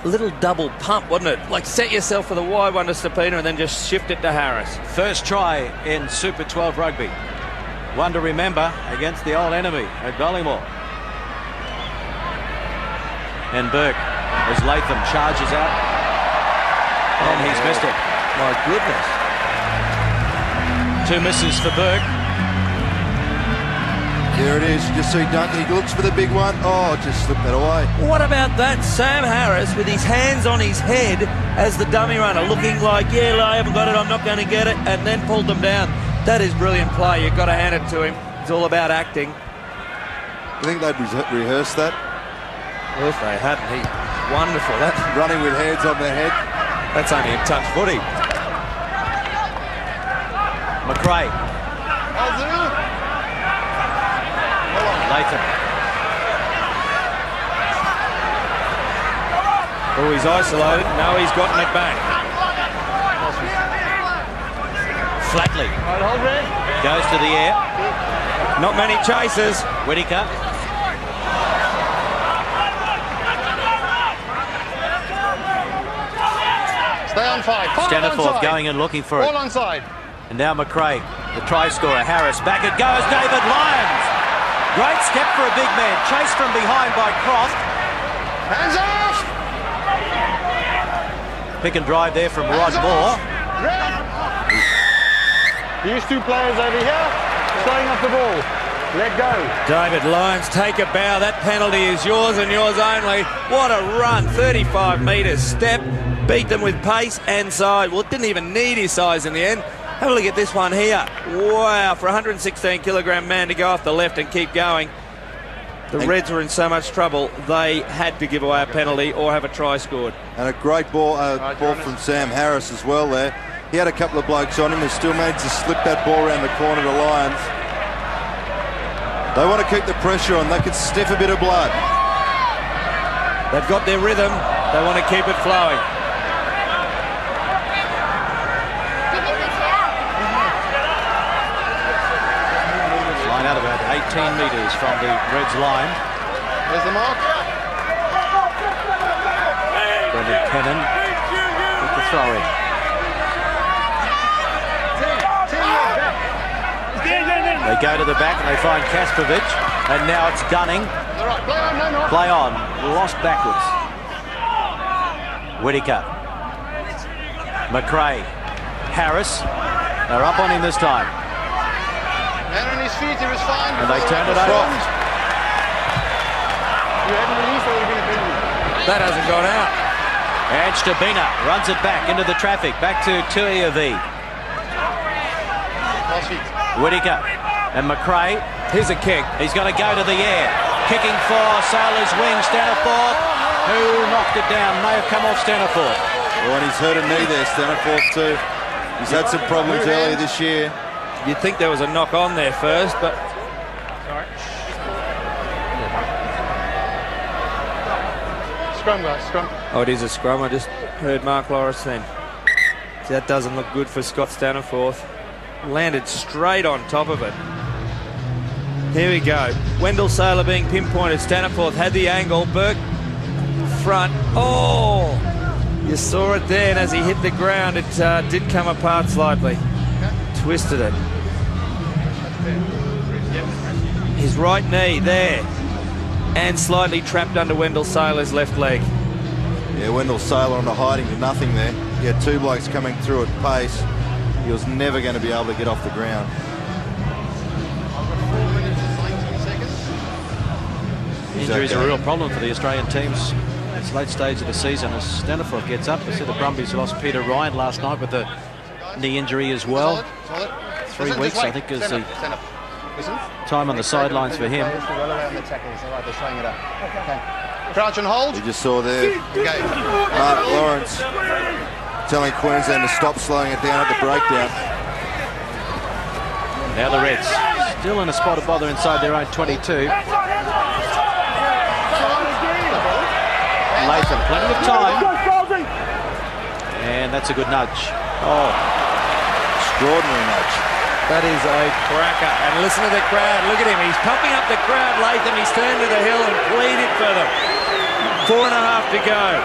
Speaker 4: a little double pump, wasn't it? Like set yourself for the wide one to Stabino and then just shift it to Harris.
Speaker 1: First try in Super 12 rugby. One to remember against the old enemy at Ballymore. And Burke, as Latham charges out, and he's missed it.
Speaker 4: My goodness.
Speaker 1: 2 misses for Burke.
Speaker 3: there it is. You just see Duncan. He looks for the big one. Oh, just slipped that away.
Speaker 4: What about that? Sam Harris with his hands on his head as the dummy runner, looking like, yeah, I haven't got it, I'm not going to get it, and then pulled them down. That is brilliant play. You've got to hand it to him. It's all about acting.
Speaker 3: You think they'd rehearse that?
Speaker 4: Well, if they hadn't, he's wonderful. That's
Speaker 3: Running with hands on their head.
Speaker 4: That's only a touch footy.
Speaker 1: McRae. Latham.
Speaker 4: Oh, he's isolated. No, he's gotten it back.
Speaker 1: Flatley. Goes to the air.
Speaker 4: Not many chasers.
Speaker 1: Whittaker.
Speaker 2: Stay on 5.
Speaker 1: Staniforth going and looking for it.
Speaker 2: All onside.
Speaker 1: And now McRae, the try scorer. Harris, back it goes. David Lyons. Great step for a big man. Chased from behind by Croft.
Speaker 2: Hands off!
Speaker 1: Pick and drive there from Rod
Speaker 2: Hands
Speaker 1: Moore.
Speaker 2: off! Red! These two players over here, slowing up the ball. Let go.
Speaker 4: David Lyons, take a bow. That penalty is yours and yours only. What a run. 35 metres. Step. Beat them with pace and size. Well, didn't even need his size in the end. Have a look at this one here. Wow, for a 116-kilogram man to go off the left and keep going. The Reds were in so much trouble, they had to give away a penalty or have a try scored.
Speaker 3: And a great ball from Sam Harris as well there. He had a couple of blokes on him and still managed to slip that ball around the corner to Lyons. They want to keep the pressure on. They could sniff a bit of blood.
Speaker 4: They've got their rhythm. They want to keep it flowing.
Speaker 1: Line out about 18 metres from the Reds line.
Speaker 2: There's the mark.
Speaker 1: Brendan Kennan with the throw in. They go to the back and they find Kaspovic, and now it's Dunning.
Speaker 2: All right, play on, no.
Speaker 1: Play on, lost backwards. Whittaker, McRae, Harris. They're up on him this time,
Speaker 2: Man on his feet, he was fine.
Speaker 1: and they turn it over.
Speaker 2: You hadn't released, there would have been a penalty.
Speaker 4: That hasn't gone out.
Speaker 1: And Stabina runs it back into the traffic, back to Tui of E.
Speaker 2: Last feet.
Speaker 1: Whittaker and McRae.
Speaker 4: Here's a kick.
Speaker 1: He's going to go to the air. Kicking for Sailor's wing, Staniforth, who knocked it down. May have come off Staniforth.
Speaker 3: Oh, and he's hurt a knee there, Staniforth too. He's had some problems earlier this year.
Speaker 4: You'd think there was a knock on there first, but
Speaker 2: Scrum, guys, scrum.
Speaker 4: oh, it is a scrum. I just heard Mark Lawrence then. See, that doesn't look good for Scott Staniforth. Landed straight on top of it. Here we go. Wendell Sailor being pinpointed. Staniforth had the angle. Burke front. Oh! You saw it there, and as he hit the ground, it did come apart slightly. Twisted it. His right knee there. And slightly trapped under Wendell Sailor's left leg.
Speaker 3: Yeah, Wendell Sailor on a hiding to nothing there. He had two blokes coming through at pace. He was never going to be able to get off the ground.
Speaker 2: 4 minutes and 19 seconds.
Speaker 1: Injuries are a real problem for the Australian teams. It's late stage of the season as Staniforth gets up. I see the Brumbies lost Peter Ryan last night with a knee injury as well.
Speaker 2: Solid.
Speaker 1: 3
Speaker 2: Listen,
Speaker 1: weeks,
Speaker 2: just
Speaker 1: I
Speaker 2: wait.
Speaker 1: think, is
Speaker 2: Stand
Speaker 1: the
Speaker 2: up, stand up. Listen.
Speaker 1: time on the sidelines for him.
Speaker 2: Well away on the tackles. All right, they're slowing it up. Okay. Crouch and hold.
Speaker 3: You just saw there
Speaker 2: Okay.
Speaker 3: Mark Lawrence telling Queensland to stop slowing it down at the breakdown.
Speaker 1: Now the Reds still in a spot of bother inside their own 22. Latham, plenty of time. And that's a good nudge.
Speaker 3: Oh, extraordinary nudge.
Speaker 4: That is a cracker. And listen to the crowd. Look at him. He's pumping up the crowd. Latham, he's turned to the hill and pleaded for them. 4.5 to go.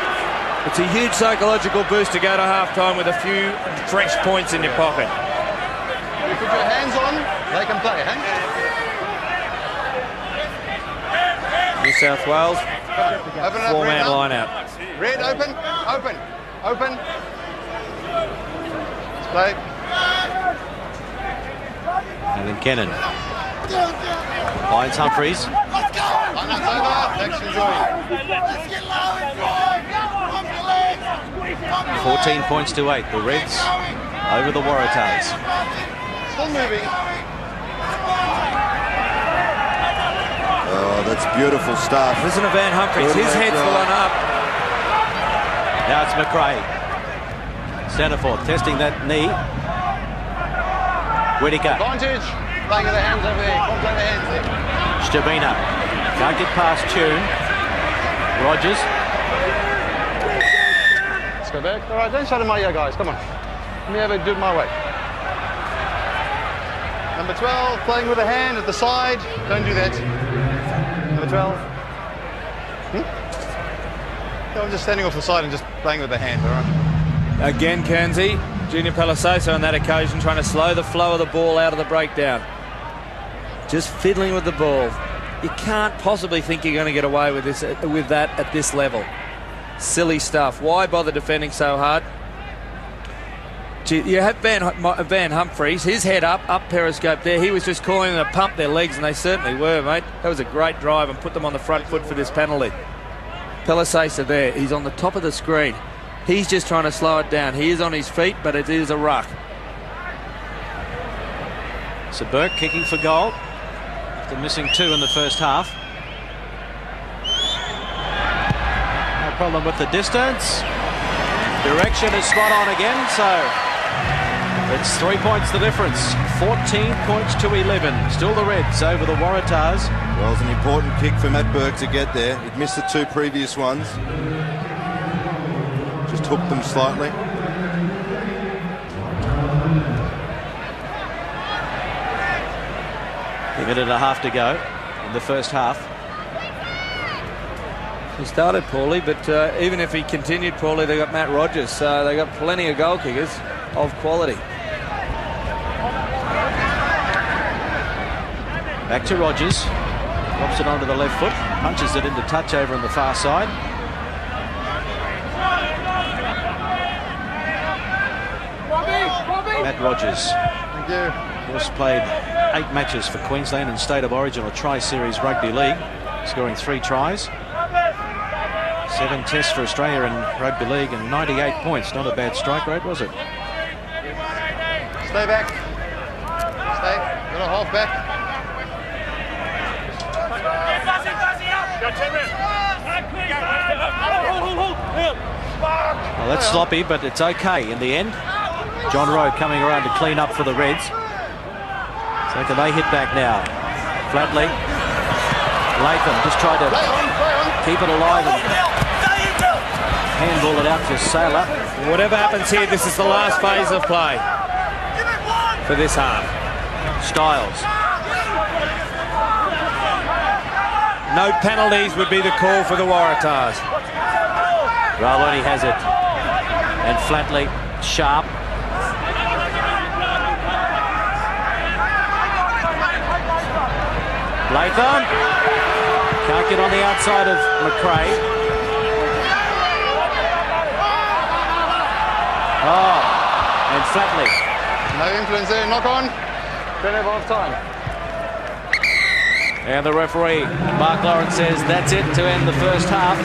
Speaker 4: It's a huge psychological boost to go to half-time with a few fresh points in your pocket.
Speaker 2: You put your hands on, they can play, huh?
Speaker 4: New South Wales,
Speaker 2: Open it up,
Speaker 4: four-man
Speaker 2: Red, now.
Speaker 4: line out.
Speaker 2: Red, open. Let's play.
Speaker 1: And then Kennan finds Humphreys.
Speaker 2: Lineup's over. Next, enjoy.
Speaker 1: 14 points to 8. The Reds over the Waratahs.
Speaker 2: Still moving.
Speaker 3: Oh, that's beautiful stuff.
Speaker 4: Listen to Van Humphreys. His head's full on up.
Speaker 1: Now it's McRae. Staniforth testing that knee. Whittaker.
Speaker 2: Advantage. Playing with the hands over there. Can't play the hands there.
Speaker 1: Stabina. Can't get past Tune. Rogers.
Speaker 2: Let's go back. All right, don't shut in my ear, guys. Come on. Let me have it, do it my way. Number 12, playing with a hand at the side. Don't do that. Number 12. No, I'm just standing off the side and just playing with the hand, all right?
Speaker 4: Again, Kenzie. Junior Palasoso on that occasion trying to slow the flow of the ball out of the breakdown. Just fiddling with the ball. You can't possibly think you're going to get away with this with that at this level. Silly stuff. Why bother defending so hard? You have Van Humphries, his head up periscope there. He was just calling them to pump their legs, and they certainly were, mate. That was a great drive and put them on the front foot for this penalty. Pelisesa there. He's on the top of the screen. He's just trying to slow it down. He is on his feet, but it is a ruck.
Speaker 1: So Burke kicking for goal after missing 2 in the first half. No problem with the distance. Direction is spot on again, so it's 3 points the difference. 14 points to 11. Still the Reds over the Waratahs.
Speaker 3: Well, it's an important kick for Matt Burke to get there. He'd missed the 2 previous ones. Just hooked them slightly.
Speaker 1: A minute and a half to go in the first half.
Speaker 4: He started poorly, but even if he continued poorly, they got Matt Rogers, so they got plenty of goal kickers of quality.
Speaker 1: Back to Rogers. Drops it onto the left foot. Punches it into touch over on the far side. Matt Rogers.
Speaker 2: Thank you.
Speaker 1: Of course, played 8 matches for Queensland in State of Origin or Tri-Series Rugby League, scoring 3 tries. 7 tests for Australia in Rugby League and 98 points. Not a bad strike rate, was it?
Speaker 2: Stay back. Stay. Got a half back.
Speaker 1: Well, that's sloppy, but it's okay in the end. John Rowe coming around to clean up for the Reds. So can they hit back now? Flatley. Latham just tried to keep it alive and handball it out to Sailor.
Speaker 4: Whatever happens here, this is the last phase of play for this half.
Speaker 1: Styles.
Speaker 4: No penalties would be the call for the Waratahs.
Speaker 1: Rauloni has it. And Flatley, sharp. Latham. Can't get on the outside of McRae. Oh, and Flatley.
Speaker 2: No influence there. Knock on. Don't have half time.
Speaker 1: And the referee, Mark Lawrence, says that's it to end the first half.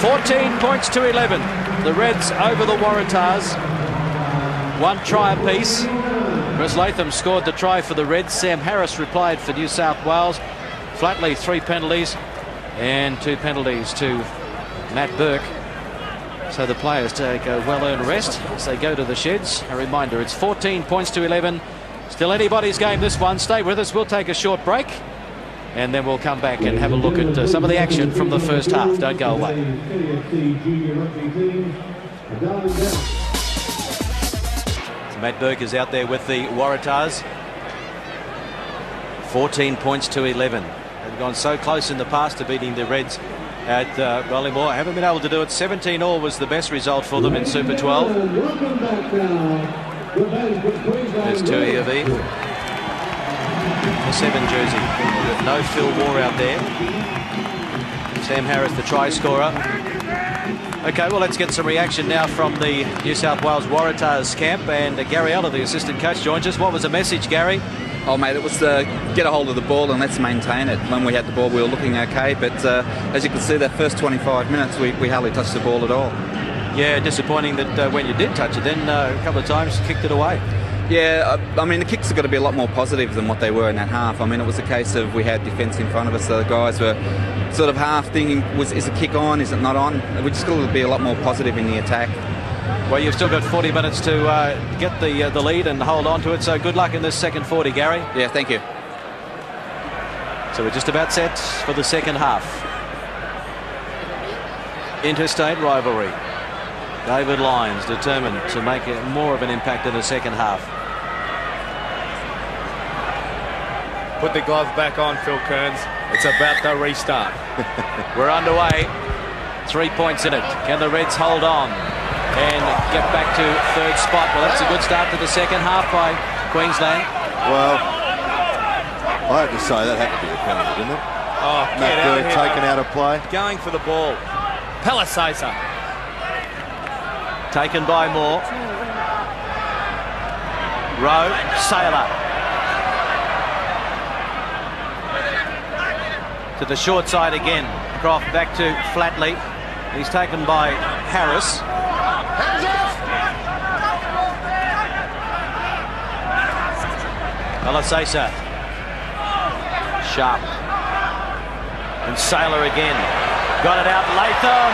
Speaker 1: 14 points to 11. The Reds over the Waratahs. 1 try apiece. Chris Latham scored the try for the Reds. Sam Harris replied for New South Wales. Flatley 3 penalties and 2 penalties to Matt Burke. So the players take a well-earned rest as they go to the sheds. A reminder, it's 14 points to 11. Still anybody's game, this one. Stay with us. We'll take a short break and then we'll come back and have a look at some of the action from the first half. Don't go away. So Matt Burke is out there with the Waratahs. 14 points to 11. They've gone so close in the past to beating the Reds at Rollymore. Haven't been able to do it. 17-all was the best result for them in Super 12. There's Tui of the 7 jersey. No Phil Moore out there. Sam Harris, the try scorer. Okay, well, let's get some reaction now from the New South Wales Waratahs camp. And Gary Eller, the assistant coach, joins us. What was the message, Gary?
Speaker 6: Oh, mate, it was to get a hold of the ball and let's maintain it. When we had the ball, we were looking okay, but as you can see, that first 25 minutes, we hardly touched the ball at all.
Speaker 1: Yeah, disappointing that when you did touch it, then a couple of times kicked it away.
Speaker 6: Yeah, I mean, the kicks have got to be a lot more positive than what they were in that half. I mean, it was a case of we had defence in front of us, so the guys were sort of half thinking, is the kick on, is it not on? We just got to be a lot more positive in the attack.
Speaker 1: Well, you've still got 40 minutes to get the lead and hold on to it, so good luck in this second 40, Gary.
Speaker 6: Yeah, thank you.
Speaker 1: So we're just about set for the second half. Interstate rivalry. David Lyons determined to make more of an impact in the second half.
Speaker 4: Put the glove back on, Phil Kearns. It's about the restart.
Speaker 1: We're underway. 3 points in it. Can the Reds hold on and get back to third spot? Well, that's a good start to the second half by Queensland.
Speaker 3: Well, I have to say that had to be a penalty, didn't it?
Speaker 4: Oh,
Speaker 3: Matt Bird taken out of play.
Speaker 4: Going for the ball. Palisasa.
Speaker 1: Taken by Moore. Rowe, Sailor. To the short side again. Croft back to Flatley. He's taken by Harris. Palisasa. Sharp. And Sailor again. Got it out. Latham.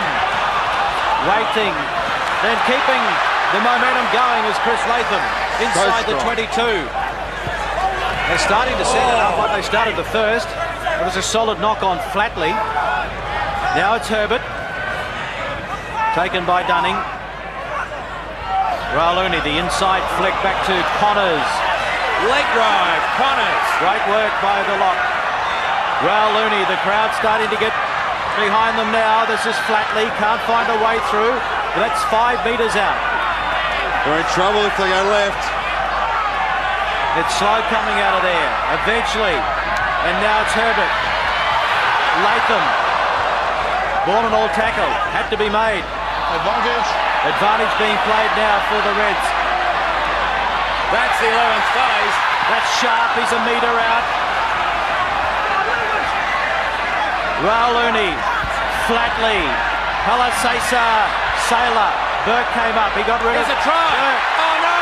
Speaker 1: Waiting. Then keeping the momentum going is Chris Latham. Inside the 22. They're starting to set it up like they started the first. It was a solid knock on Flatley. Now it's Herbert. Taken by Dunning. Rauluni, the inside flick back to Connors.
Speaker 4: Leg drive, Connors.
Speaker 1: Great work by the lock. Rauluni, the crowd starting to get behind them now. This is Flatley, can't find a way through. That's 5 metres out.
Speaker 3: They're in trouble if they go left.
Speaker 1: It's slow coming out of there. Eventually. And now it's Herbert. Latham. Ball and all tackle. Had to be made.
Speaker 2: Advantage.
Speaker 1: Advantage being played now for the Reds.
Speaker 4: That's the 11th phase.
Speaker 1: That's Sharp. He's a metre out. Rauluni. Flatley. Palisasa. Sailor. Burke came up. He got rid of
Speaker 4: There's a try.
Speaker 1: Burke.
Speaker 4: Oh no!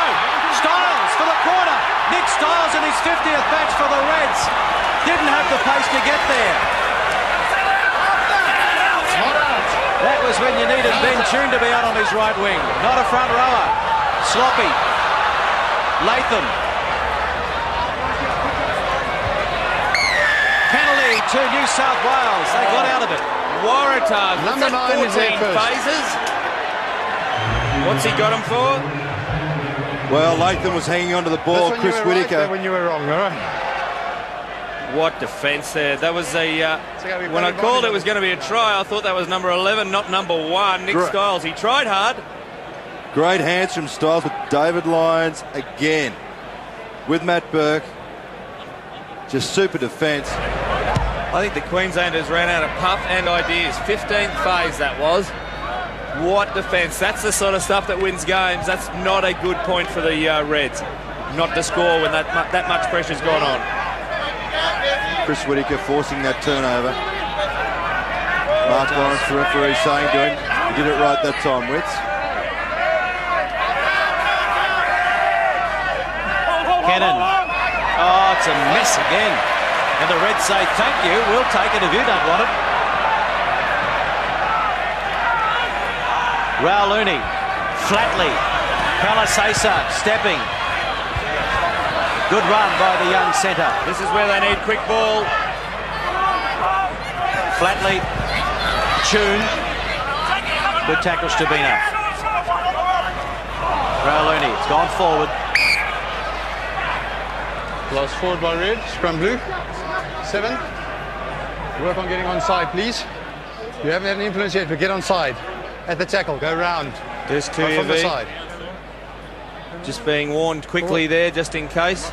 Speaker 1: Styles for the corner. Nick Styles in his 50th match for the Reds. Didn't have the pace to get there. That was when you needed Ben Tune to be out on his right wing. Not a front rower. Sloppy. Latham. Penalty to New South Wales. They got out of it.
Speaker 4: Waratahs.
Speaker 2: Number 9 is there
Speaker 4: 14
Speaker 2: first.
Speaker 4: phases. What's he got him for?
Speaker 3: Well, Latham was hanging onto the ball.
Speaker 2: That's when
Speaker 3: Chris
Speaker 2: you were right,
Speaker 3: Whittaker.
Speaker 2: there when you were wrong, all right?
Speaker 4: What defence there. That was a...
Speaker 2: gotta be
Speaker 4: when I
Speaker 2: plenty
Speaker 4: called
Speaker 2: of
Speaker 4: it was going to be a try, I thought that was number 11, not number 1. Nick
Speaker 3: Great.
Speaker 4: Styles. He tried hard.
Speaker 3: Great hands from Styles with David Lyons again. With Matt Burke. Just super defence.
Speaker 4: I think the Queenslanders ran out of puff and ideas. 15th phase that was. What defence. That's the sort of stuff that wins games. That's not a good point for the Reds. Not to score when that much pressure's gone on.
Speaker 3: Chris Whittaker forcing that turnover. Mark Lawrence, the referee, saying to him, "You did it right that time, Wits."
Speaker 1: Cannon. Oh, it's a mess again. And the Reds say, thank you, we'll take it if you don't want it. Rauluni. Flatley. Palisasa stepping. Good run by the young centre.
Speaker 4: This is where they need quick ball.
Speaker 1: Flatley. Tune. Good tackle, Stabino. Rauluni. It's gone forward.
Speaker 2: Lost forward by Red. Scrum blue. 7. Work on getting onside, please. You haven't had an influence yet, but get onside. At the tackle. Go round.
Speaker 4: There's two
Speaker 2: Right from the
Speaker 4: of
Speaker 2: side.
Speaker 4: Just being warned quickly there, just in case.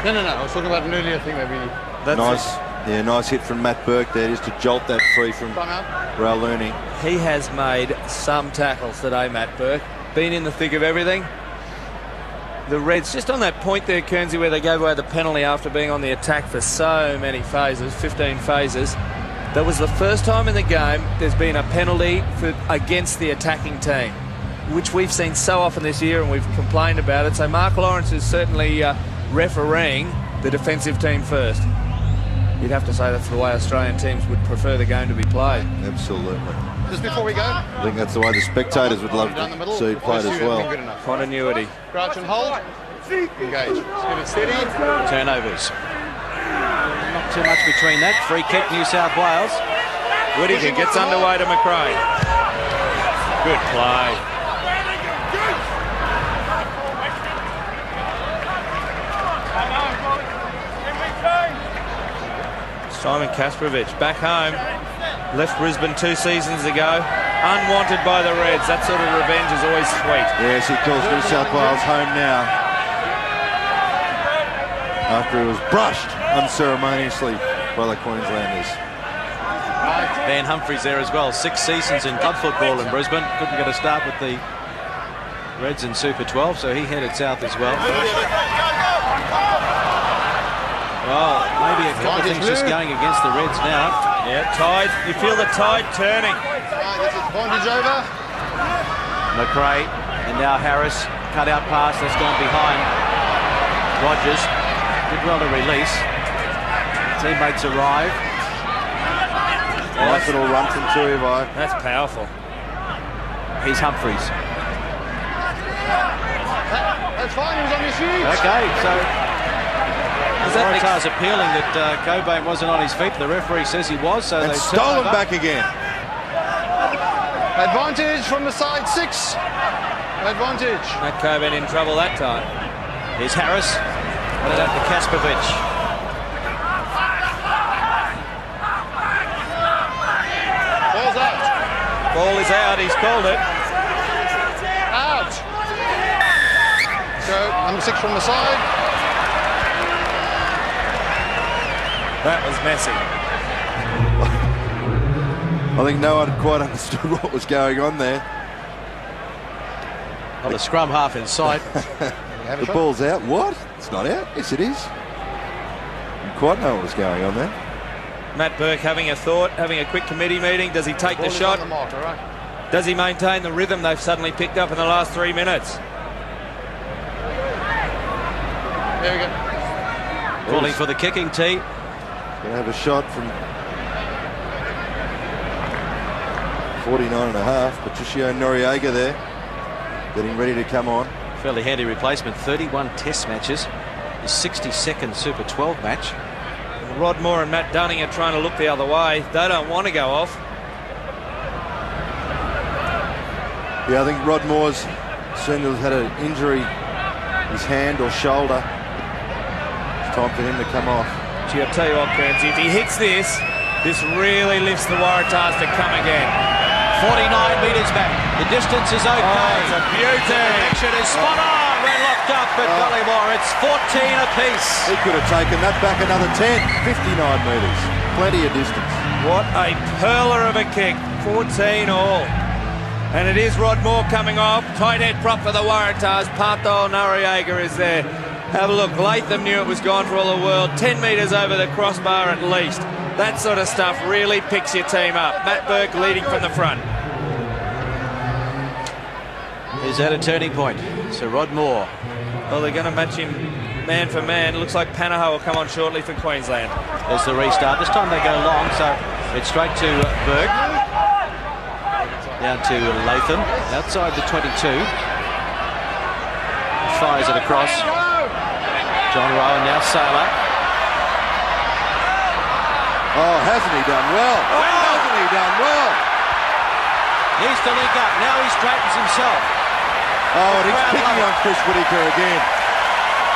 Speaker 2: No. I was talking about an earlier thing, maybe.
Speaker 4: That's
Speaker 3: Nice. Yeah, nice hit from Matt Burke there, just to jolt that free from
Speaker 2: Time out.
Speaker 3: Rauluni.
Speaker 4: He has made some tackles today, Matt Burke. Been in the thick of everything. The Reds, just on that point there, Kernsey, where they gave away the penalty after being on the attack for so many phases, 15 phases. That was the first time in the game there's been a penalty against the attacking team, which we've seen so often this year and we've complained about it. So Mark Lawrence is certainly refereeing the defensive team first. You'd have to say that's the way Australian teams would prefer the game to be played.
Speaker 3: Absolutely.
Speaker 2: Just before we go.
Speaker 3: I think that's the way the spectators would love
Speaker 2: Down the middle.
Speaker 3: to see it played as well.
Speaker 2: Good enough.
Speaker 4: Continuity.
Speaker 2: Crouch and hold. Engage. Let's get it steady.
Speaker 1: Turnovers. Not too much between that. Free kick, New South Wales.
Speaker 4: Whittaker gets underway to McRae. Good play. Simon Kasperovich back home. Left Brisbane 2 seasons ago. Unwanted by the Reds. That sort of revenge is always sweet.
Speaker 3: Yes, he calls New South Wales home now. after he was brushed unceremoniously by the Queenslanders.
Speaker 1: Van Humphries there as well. 6 seasons in club football in Brisbane. Couldn't get a start with the Reds in Super 12, so he headed south as well. Well, maybe a couple of things just going against the Reds now.
Speaker 4: Yeah, tide. You feel the tide turning.
Speaker 2: This is advantage over.
Speaker 1: McRae and now Harris. Cut out pass that's gone behind Rogers. Did well to release. Teammates arrive.
Speaker 3: Nice little run from Tuivai.
Speaker 4: That's powerful.
Speaker 1: He's Humphries.
Speaker 2: That's fine, he was on his feet.
Speaker 1: Okay, so the Waratahs appealing that Cobain wasn't on his feet. The referee says he was, so
Speaker 3: And
Speaker 1: they
Speaker 3: stolen back again.
Speaker 2: Advantage from the side 6. Advantage.
Speaker 4: Matt Cobain in trouble that time.
Speaker 1: Here's Harris. Put it up to Kaspovic.
Speaker 2: Ball's out.
Speaker 4: Ball is out. He's called it.
Speaker 2: Out. So, number 6 from the side.
Speaker 4: That was messy.
Speaker 3: I think no one quite understood what was going on there.
Speaker 1: On the scrum half inside.
Speaker 3: The ball's out. What? It's not out. Yes, it is. Didn't quite know what was going on there.
Speaker 4: Matt Burke having a thought, having a quick committee meeting. Does he take the
Speaker 2: Ball is
Speaker 4: shot?
Speaker 2: on the mark, all right.
Speaker 4: Does he maintain the rhythm they've suddenly picked up in the last 3 minutes?
Speaker 2: There we go.
Speaker 1: Calling for the kicking tee.
Speaker 3: Going to have a shot from 49.5. Patricio Noriega there, getting ready to come on.
Speaker 1: Fairly handy replacement. 31 test matches. His 62nd Super 12 match.
Speaker 4: Rod Moore and Matt Dunning are trying to look the other way. They don't want to go off.
Speaker 3: Yeah, I think Rod Moore's soon has had an injury, his hand or shoulder. It's time for him to come off.
Speaker 4: Gee, I'll tell you what, Kearns, if he hits this really lifts the Waratahs to come again.
Speaker 1: 49 metres back. The distance is okay.
Speaker 4: Oh, it's a beauty.
Speaker 1: The connection is spot on. We're locked up at Collymore. It's 14 apiece.
Speaker 3: He could have taken that back another 10, 59 metres. Plenty of distance.
Speaker 4: What a pearler of a kick. 14 all. And it is Rod Moore coming off. Tight head prop for the Waratahs. Parthol Noriega is there. Have a look. Latham knew it was gone for all the world. 10 metres over the crossbar at least. That sort of stuff really picks your team up. Matt Burke leading from the front.
Speaker 1: Is that a turning point? So Rod Moore.
Speaker 4: Well, they're going to match him man for man. Looks like Panaho will come on shortly for Queensland.
Speaker 1: There's the restart. This time they go long, so it's straight to Burke. Down to Latham, outside the 22. Fires it across. John Rowe and now Saylor.
Speaker 3: Oh, hasn't he done well? Hasn't he done well?
Speaker 1: Needs to link up. Now he straightens himself.
Speaker 3: Oh, and he's picking on Chris Whittaker again.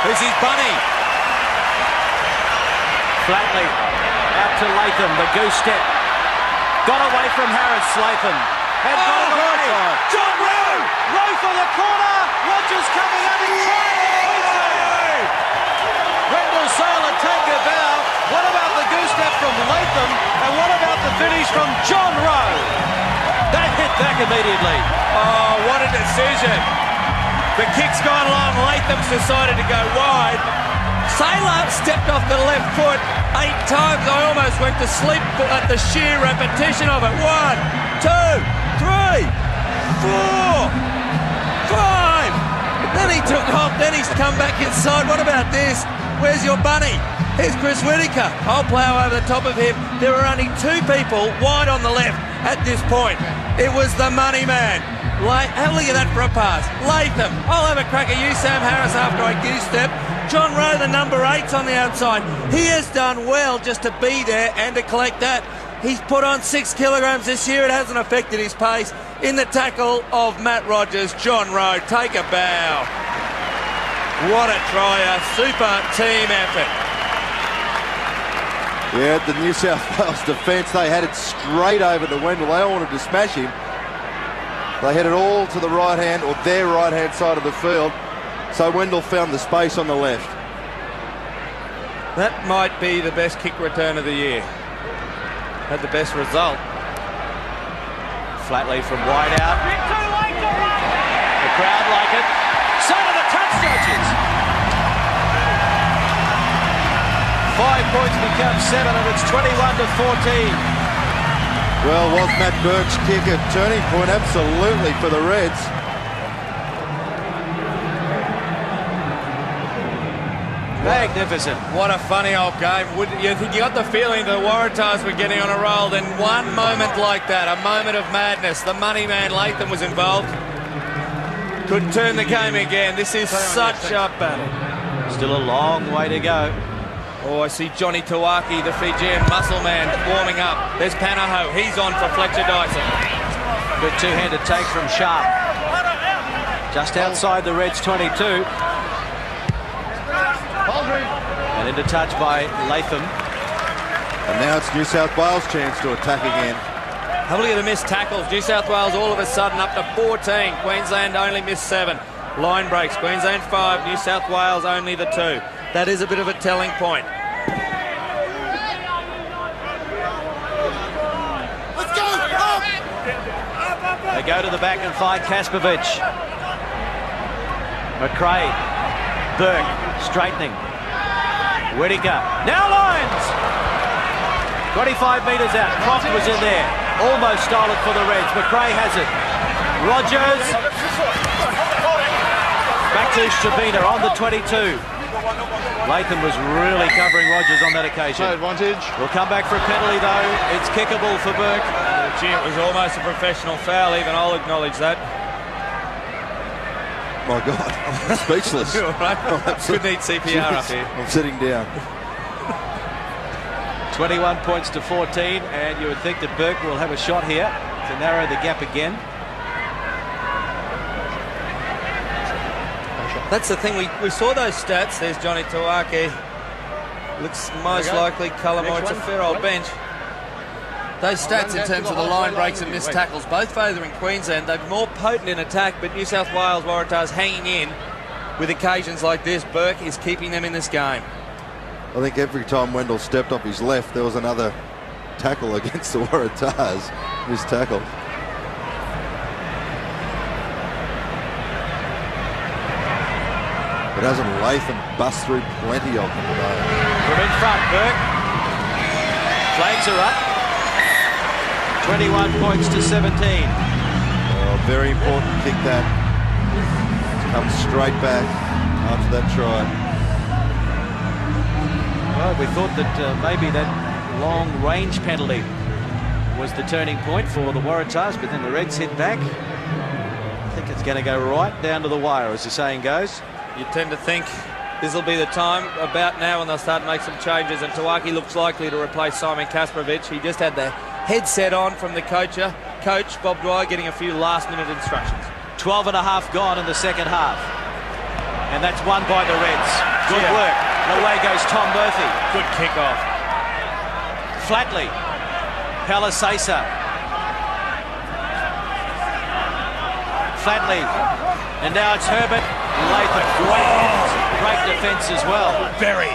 Speaker 1: Who's his bunny? Flatley. Out to Latham, the goose step. Got away from Harris, Latham. And got it away. John Rowe! Rowe for the corner. Rogers coming up and trying. Rendell Saylor take a bow. What about the goose step from Latham? And what about the finish from John Rowe? That hit back immediately.
Speaker 4: Oh, what a decision. The kick's gone long. Latham's decided to go wide. Saylor stepped off the left foot 8 times. I almost went to sleep at the sheer repetition of it. 1, 2, 3, 4, 5. Then he took off. Then he's come back inside. What about this? Where's your bunny? Here's Chris Whittaker. I'll plough over the top of him. There were only 2 people wide on the left at this point. It was the money man. Have a look at that for a pass. Latham. I'll have a crack at you, Sam Harris, after I goose step. John Rowe, the number 8's on the outside. He has done well just to be there and to collect that. He's put on 6 kilograms this year. It hasn't affected his pace. In the tackle of Matt Rogers, John Rowe, take a bow. What a try, a super team effort.
Speaker 3: Yeah, the New South Wales defence, they had it straight over to Wendell. They all wanted to smash him. They had it all to the right hand or their right hand side of the field. So Wendell found the space on the left.
Speaker 4: That might be the best kick return of the year. Had the best result.
Speaker 1: Flatley from wide out. The crowd like it. So do the touch judges. 5 points become 7 and it's 21-14.
Speaker 3: Well, was Matt Burke's kick a turning point? Absolutely for the Reds.
Speaker 1: Magnificent.
Speaker 4: What a funny old game. You got the feeling the Waratahs were getting on a roll, then one moment like that, a moment of madness. The money man Latham was involved. Could turn the game again. This is such a battle.
Speaker 1: Still a long way to go.
Speaker 4: Oh, I see Johnny Tawaki, the Fijian muscle man, warming up. There's Panaho. He's on for Fletcher Dyson.
Speaker 1: Good two-handed take from Sharp. Just outside the Reds' 22. And into touch by Latham.
Speaker 3: And now it's New South Wales' chance to attack again.
Speaker 4: Have a look at the missed tackles. New South Wales all of a sudden up to 14. Queensland only missed 7. Line breaks. Queensland 5. New South Wales only the 2. That is a bit of a telling point.
Speaker 5: Let's go! Up!
Speaker 1: They go to the back and find Kaspovic. McRae. Burke straightening. Whittaker. Now lines! 25 metres out. Croft was in there. Almost stole it for the Reds. McRae has it. Rogers. Back to Shabina on the 22. Latham was really covering Rogers on that occasion.
Speaker 2: No advantage.
Speaker 1: We'll come back for a penalty though. It's kickable for Burke.
Speaker 4: Gee, it was almost a professional foul, even I'll acknowledge that.
Speaker 3: My God, I'm speechless.
Speaker 4: All right. Could need CPR up here.
Speaker 3: I'm sitting down.
Speaker 1: 21 points to 14, and you would think that Burke will have a shot here to narrow the gap again.
Speaker 4: That's the thing, we saw those stats. There's Johnny Tawaki. Looks most likely Cullimore. It's a fair old bench. Those stats in terms of the line breaks and missed tackles, both favouring Queensland. They're more potent in attack, but New South Wales Waratahs hanging in with occasions like this. Burke is keeping them in this game.
Speaker 3: I think every time Wendell stepped off his left, there was another tackle against the Waratahs. Missed tackle. But hasn't Latham bust through plenty of them today?
Speaker 1: From in front, Burke. Flags are up. 21 points to 17.
Speaker 3: Well, very important kick that. Comes straight back after that try.
Speaker 1: Well, we thought that maybe that long range penalty was the turning point for the Waratahs, but then the Reds hit back. I think it's going to go right down to the wire, as the saying goes.
Speaker 4: You tend to think this will be the time about now when they'll start to make some changes, and Tawaki looks likely to replace Simon Kaspovic. He just had the headset on from the coach Bob Dwyer, getting a few last-minute instructions.
Speaker 1: 12 and a half gone in the second half. And that's won by the Reds. Good work. And away goes Tom Murphy.
Speaker 4: Good kick-off.
Speaker 1: Flatley. Palisasa. Flatley. And now it's Herbert. Latham. Great defence as well.
Speaker 4: Very.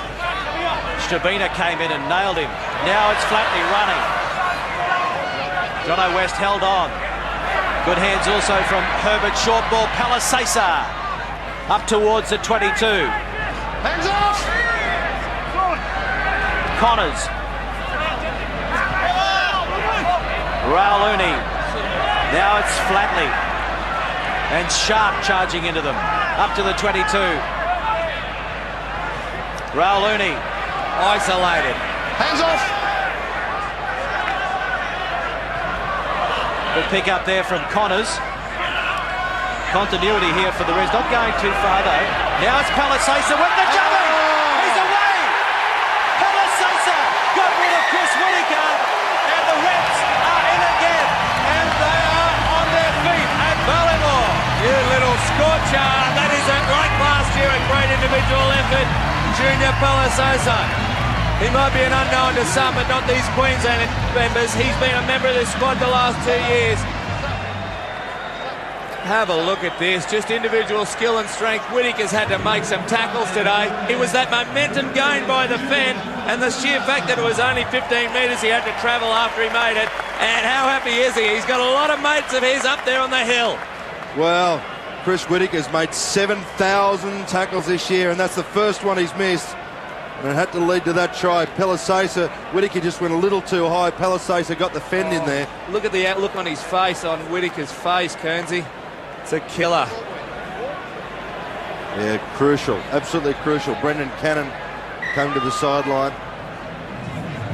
Speaker 1: Shabina came in and nailed him. Now it's Flatley running. Jono West held on. Good hands also from Herbert. Short ball. Palisasa. Up towards the 22.
Speaker 2: Hands off!
Speaker 1: Connors. Rauluni. Now it's Flatley. And Sharp charging into them. Up to the 22. Rauluni.
Speaker 4: Isolated.
Speaker 2: Hands off!
Speaker 1: Good pick up there from Connors. Continuity here for the Reds. Not going too far though. Now it's Palisasa with the jumper. He's away. Palisasa got rid of Chris Whittaker, and the Reds are in again, and they are on their feet at Ballymore.
Speaker 4: You little scorcher. That is it. Like last year, a great individual effort. Junior Palisasa. He might be an unknown to some, but not these Queensland members. He's been a member of this squad the last 2 years. Have a look at this, just individual skill and strength. Whittaker's had to make some tackles today. It was that momentum gained by the Fen and the sheer fact that it was only 15 metres he had to travel after he made it. And how happy is he? He's got a lot of mates of his up there on the hill.
Speaker 3: Well, Chris Whittaker's made 7,000 tackles this year, and that's the first one he's missed. And it had to lead to that try. Palisasa, Whittaker just went a little too high. Palisasa got the fend in there.
Speaker 4: Look at the outlook on his face, on Whittaker's face, Kearnsey. It's a killer.
Speaker 3: Yeah, crucial, absolutely crucial. Brendan Cannon came to the sideline.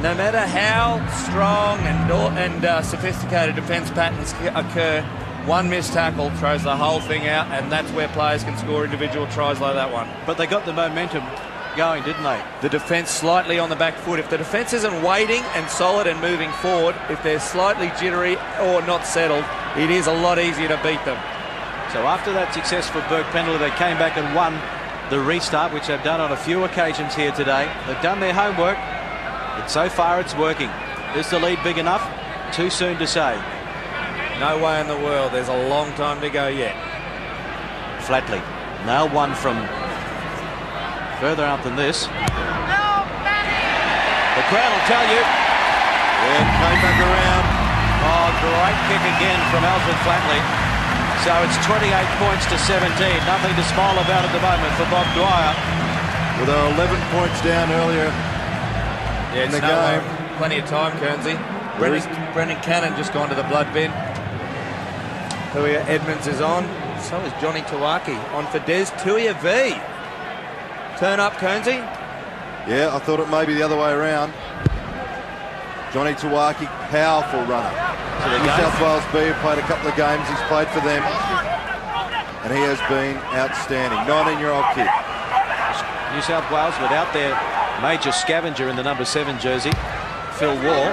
Speaker 4: No matter how strong and sophisticated defence patterns occur, one missed tackle throws the whole thing out, and that's where players can score individual tries like that one.
Speaker 1: But they got the momentum going, didn't they?
Speaker 4: The defence slightly on the back foot. If the defence isn't waiting and solid and moving forward, if they're slightly jittery or not settled, it is a lot easier to beat them.
Speaker 1: So after that successful Burke penalty, they came back and won the restart, which they've done on a few occasions here today. They've done their homework, and so far it's working. Is the lead big enough? Too soon to say.
Speaker 4: No way in the world. There's a long time to go yet.
Speaker 1: Flatley. Now one from further out than this. The crowd will tell you.
Speaker 3: Yeah, came back around.
Speaker 1: Oh, great kick again from Alfred Flatley. So it's 28 points to 17. Nothing to smile about at the moment for Bob Dwyer.
Speaker 3: Well, they were 11 points down earlier in the game.
Speaker 4: Plenty of time, Kearnsey. Brendan Cannon just gone to the blood bin. Tuia Edmonds is on. So is Johnny Tuaki. On for Des Tuia V. Turn up, Kearnsey.
Speaker 3: Yeah, I thought it may be the other way around. Johnny Tuaki, powerful runner. New South Wales B played a couple of games. He's played for them, and he has been outstanding. 19-year-old kid.
Speaker 1: New South Wales without their major scavenger in the number 7 jersey, Phil Wall.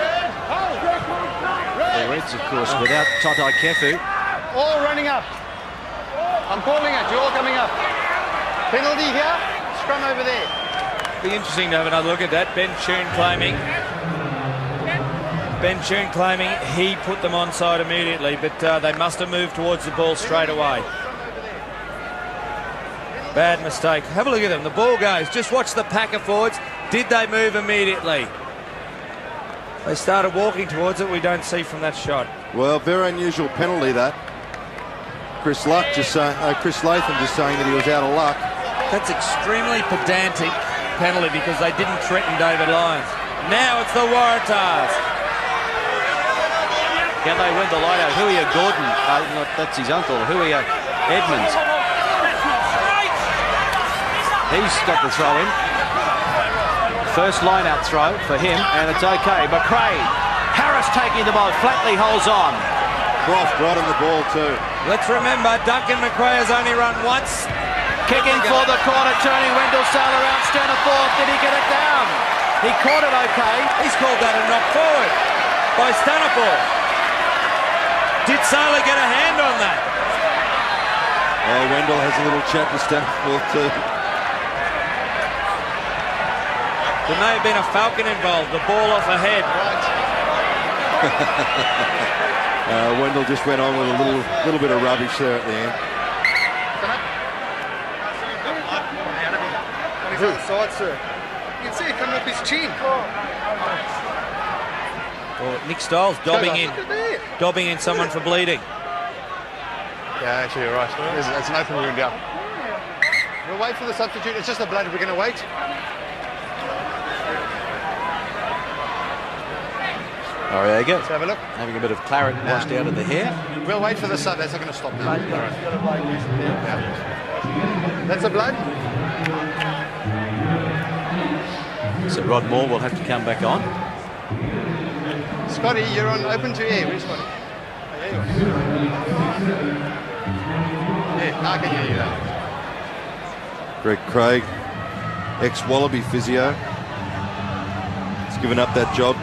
Speaker 1: The Reds, of course, without Totai Kefu.
Speaker 2: All running up. I'm calling it. You're all coming up. Penalty here. Scrum over there.
Speaker 4: Be interesting to have another look at that. Ben Choon claiming he put them onside immediately, but they must have moved towards the ball straight away. Bad mistake. Have a look at them. The ball goes. Just watch the packer forwards. Did they move immediately? They started walking towards it. We don't see from that shot.
Speaker 3: Well, very unusual penalty that. Chris Latham just saying that he was out of luck.
Speaker 4: That's extremely pedantic penalty because they didn't threaten David Lyons. Now it's the Waratahs.
Speaker 1: Can they win the line out? Huia Gordon, that's his uncle, Huia Edmonds. He's got the throw in. First line out throw for him, and it's okay. McRae, Harris taking the ball, Flatley holds on.
Speaker 3: Croft right on the ball too.
Speaker 4: Let's remember, Duncan McRae has only run once.
Speaker 1: Kicking for the corner, turning Wendell Saylor out, Stanner fourth. Did he get it down? He caught it okay.
Speaker 4: He's called that a knock forward by Staniforth. Did Saylor get a hand on that?
Speaker 3: Oh, Wendell has a little chat to Staniforth too.
Speaker 4: There may have been a falcon involved, the ball off a head.
Speaker 3: Wendell just went on with a little bit of rubbish there at the end.
Speaker 2: On his outside, sir. You can see it coming up his chin.
Speaker 4: Well, Nick Stiles dobbing in someone for bleeding.
Speaker 2: Yeah, actually, you're right. It's an open wound up. We'll wait for the substitute. It's just a blood. We're going to wait.
Speaker 1: Oh, there you go.
Speaker 2: Let's have a look.
Speaker 1: Having a bit of claret washed out of the hair.
Speaker 2: We'll wait for the sub. That's not going to stop now. Yeah. That's a blood.
Speaker 1: So Rod Moore will have to come back on.
Speaker 2: Scotty, you're on open to air. Where's Scotty? Oh, there you are. Yeah, I can hear you now.
Speaker 3: Greg Craig, ex-Wallaby physio. He's given up that job.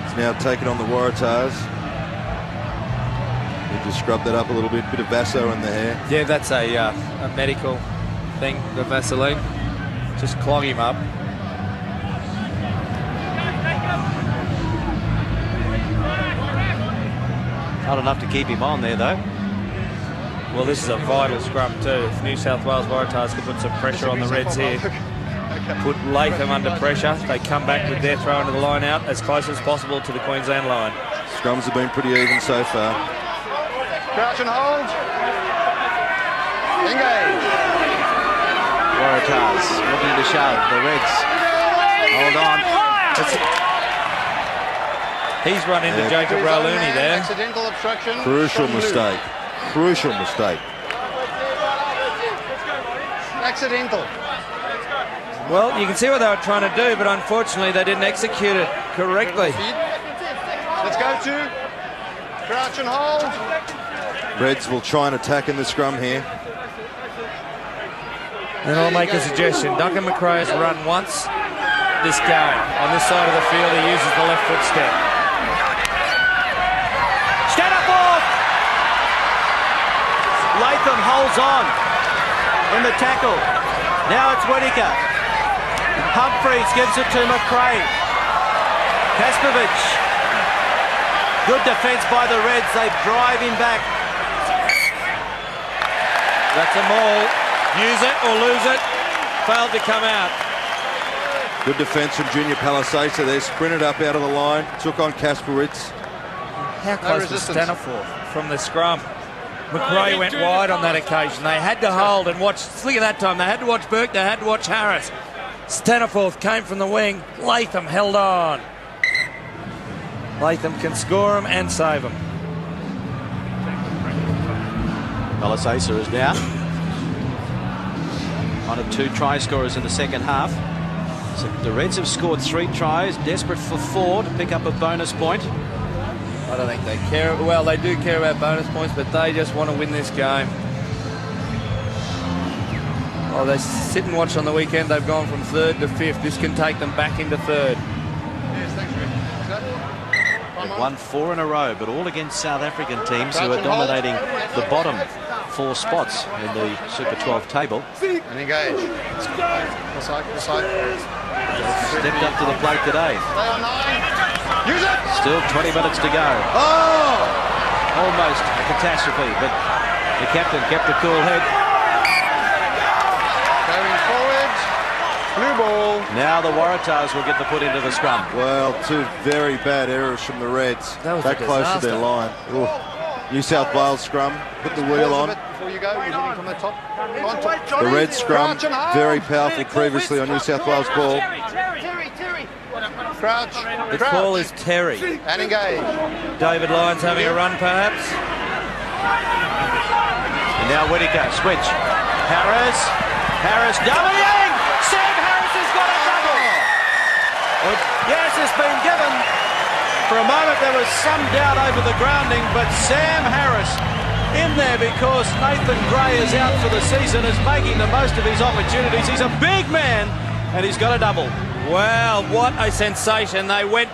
Speaker 3: He's now taken on the Waratahs. He just scrubbed that up a little bit of Vaso in the hair.
Speaker 4: Yeah, that's a medical thing, the Vaseline. Just clog him up.
Speaker 1: Not enough to keep him on there, though.
Speaker 4: Well, this is a vital scrum too. If New South Wales Waratahs can put some pressure on the Reds here, put Latham under pressure, they come back with their throw into the line out as close as possible to the Queensland line.
Speaker 3: Scrums have been pretty even so far.
Speaker 2: Crouch and hold. Engage.
Speaker 1: Waratahs looking to shove. The Reds hold on.
Speaker 4: He's run into Jacob Ralooney there.
Speaker 2: Accidental obstruction.
Speaker 3: Crucial
Speaker 2: from Blue.
Speaker 3: mistake. Crucial mistake.
Speaker 2: Accidental.
Speaker 4: Well, you can see what they were trying to do, but unfortunately they didn't execute it correctly.
Speaker 2: Let's go to crouch and hold.
Speaker 3: Reds will try and attack in the scrum here.
Speaker 4: And I'll make a suggestion. Duncan McRae has run once this game. On this side of the field, he uses the left foot step.
Speaker 1: Stand up off! Latham holds on in the tackle. Now it's Whittaker. Humphreys gives it to McRae. Kaspovic. Good defence by the Reds. They drive him back.
Speaker 4: That's a maul. Use it or lose it. Failed to come out.
Speaker 3: Good defence from Junior Palisasa there. Sprinted up out of the line. Took on Kasperwitz.
Speaker 4: How close was Staniforth from the scrum? McRae went wide on that occasion. They had to hold and watch. Look at that time. They had to watch Burke. They had to watch Harris. Staniforth came from the wing. Latham held on. Latham can score him and save him.
Speaker 1: Palisasa is down. One of 2 try scorers in the second half. So the Reds have scored 3 tries, desperate for 4 to pick up a bonus point.
Speaker 4: I don't think they care. Well, they do care about bonus points, but they just want to win this game. Oh, they sit and watch on the weekend. They've gone from 3rd to 5th. This can take them back into 3rd.
Speaker 2: Yes, thanks, Rick.
Speaker 1: They've won 4 in a row, but all against South African teams who are dominating the bottom 4 spots in the Super 12 table.
Speaker 2: And engage. This side.
Speaker 1: Stepped up to the plate today.
Speaker 2: Stay on 9. Use it.
Speaker 1: Still 20 minutes to go. Oh! Almost a catastrophe, but the captain kept a cool head.
Speaker 2: Going forward. Blue ball.
Speaker 1: Now the Waratahs will get the put into the scrum.
Speaker 3: Well, 2 very bad errors from the Reds.
Speaker 4: That was
Speaker 3: back
Speaker 4: a
Speaker 3: close to
Speaker 4: disaster.
Speaker 3: their line. Ooh. New South Wales scrum. Put the wheel
Speaker 2: Pause a
Speaker 3: on.
Speaker 2: bit before you go. You're hitting from the top.
Speaker 3: The Red scrum, very powerful previously on New South Wales ball.
Speaker 2: Crouch.
Speaker 4: The call is Terry.
Speaker 2: And engage.
Speaker 4: David Lyons having a run, perhaps.
Speaker 1: And now Whittaker, switch. Harris doubling! Sam Harris has got a double! Yes, it's been given. For a moment there was some doubt over the grounding, but Sam Harris in there because Nathan Gray is out for the season, is making the most of his opportunities. He's a big man and he's got a double.
Speaker 4: Wow, what a sensation. They went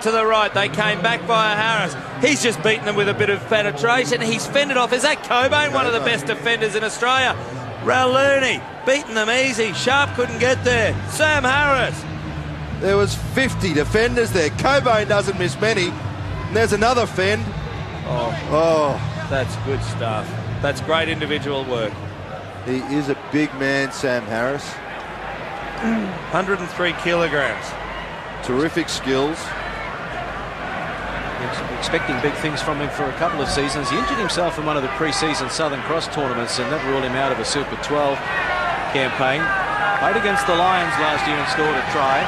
Speaker 4: to the right. They came back via Harris. He's just beaten them with a bit of penetration. He's fended off. Is that Cobain, one of the best defenders in Australia? Ralooney, beaten them easy. Sharp couldn't get there. Sam Harris.
Speaker 3: There was 50 defenders there. Cobain doesn't miss many. And there's another fend. Oh,
Speaker 4: That's good stuff. That's great individual work.
Speaker 3: he is a big man, Sam Harris.
Speaker 4: 103 kilograms.
Speaker 3: Terrific skills.
Speaker 1: Expecting big things from him for a couple of seasons. He injured himself in one of the pre-season Southern Cross tournaments and that ruled him out of a Super 12 campaign. Played against the Lions last year and scored a try.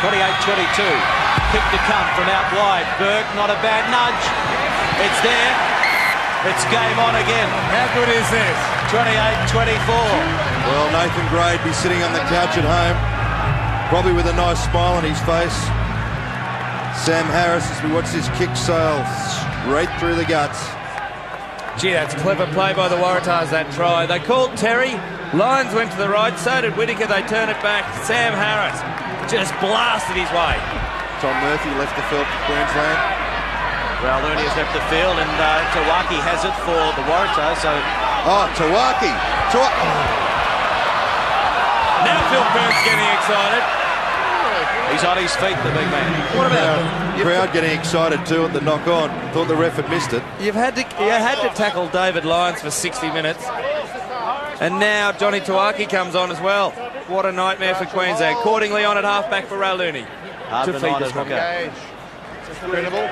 Speaker 1: 28-22. Kick to come from out wide. Burke, not a bad nudge. It's there. It's game on again.
Speaker 4: How good is this?
Speaker 1: 28-24.
Speaker 3: Well, Nathan Gray'd be sitting on the couch at home, probably with a nice smile on his face. Sam Harris, as we watch this kick sail straight through the guts.
Speaker 4: Gee, that's clever play by the Waratahs, that try. They called Terry. Lyons went to the right, so did Whittaker. They turn it back. Sam Harris just blasted his way.
Speaker 3: Tom Murphy left the field for Queensland.
Speaker 1: Ralooney has left the field and Tawaki has it for the Waratahs. So
Speaker 3: Tawaki.
Speaker 4: Now Phil Burke's getting excited.
Speaker 1: he's on his feet, the big man.
Speaker 4: What about
Speaker 3: crowd getting excited too at the knock on? Thought the ref had missed it.
Speaker 4: you had to tackle David Lyons for 60 minutes. And now Johnny Tuaki comes on as well. What a nightmare for Queensland. Accordingly on at halfback for Rauluni.
Speaker 1: Hard
Speaker 4: To
Speaker 1: to
Speaker 4: feed
Speaker 1: find
Speaker 4: this
Speaker 1: us,
Speaker 4: hooker.
Speaker 2: Engage. Incredible.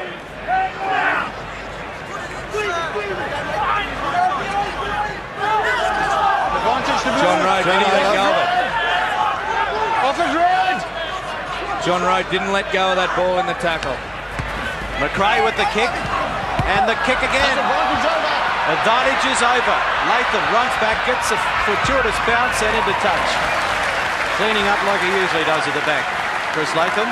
Speaker 2: Advantage to Blue.
Speaker 4: John Rowe didn't let go of it.
Speaker 2: Off his red.
Speaker 4: John Rowe didn't let go of that ball in the tackle.
Speaker 1: McRae with the kick, and the kick again.
Speaker 2: Advantage over.
Speaker 1: Advantage is over. Latham runs back, gets a fortuitous bounce and into touch. Cleaning up like he usually does at the back. Chris Latham.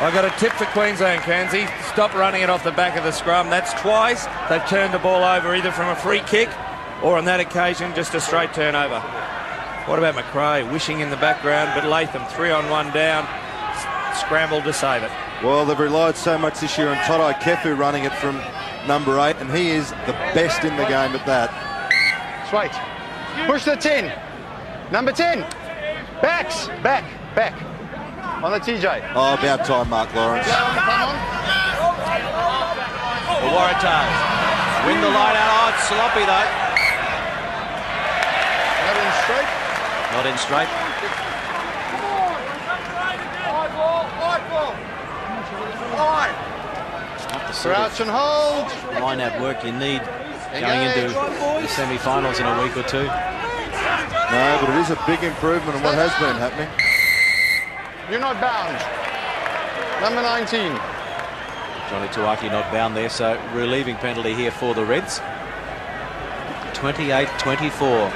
Speaker 4: I got a tip for Queensland, Cairnsey. Stop running it off the back of the scrum. That's twice they've turned the ball over, either from a free kick or on that occasion just a straight turnover. What about McRae? Wishing in the background, but Latham 3-on-1 down, scrambled to save it.
Speaker 3: Well, they've relied so much this year on Todai Kefu running it from number 8, and he is the best in the game at that.
Speaker 2: Sweet. Push the 10. Number 10. Backs. Back. On the TJ.
Speaker 3: Oh, about time, Mark Lawrence.
Speaker 2: Come on.
Speaker 1: The Waratahs win the line out. Oh, it's sloppy though.
Speaker 2: Not in straight.
Speaker 1: Not in straight. Not the sort
Speaker 2: Crouch and hold.
Speaker 1: of line-out work you need going into the semi-finals in a week or two.
Speaker 3: No, but it is a big improvement on what has been happening.
Speaker 2: You're not bound. Number 19.
Speaker 1: Johnny Tuaki not bound there, so relieving penalty here for the Reds. 28-24.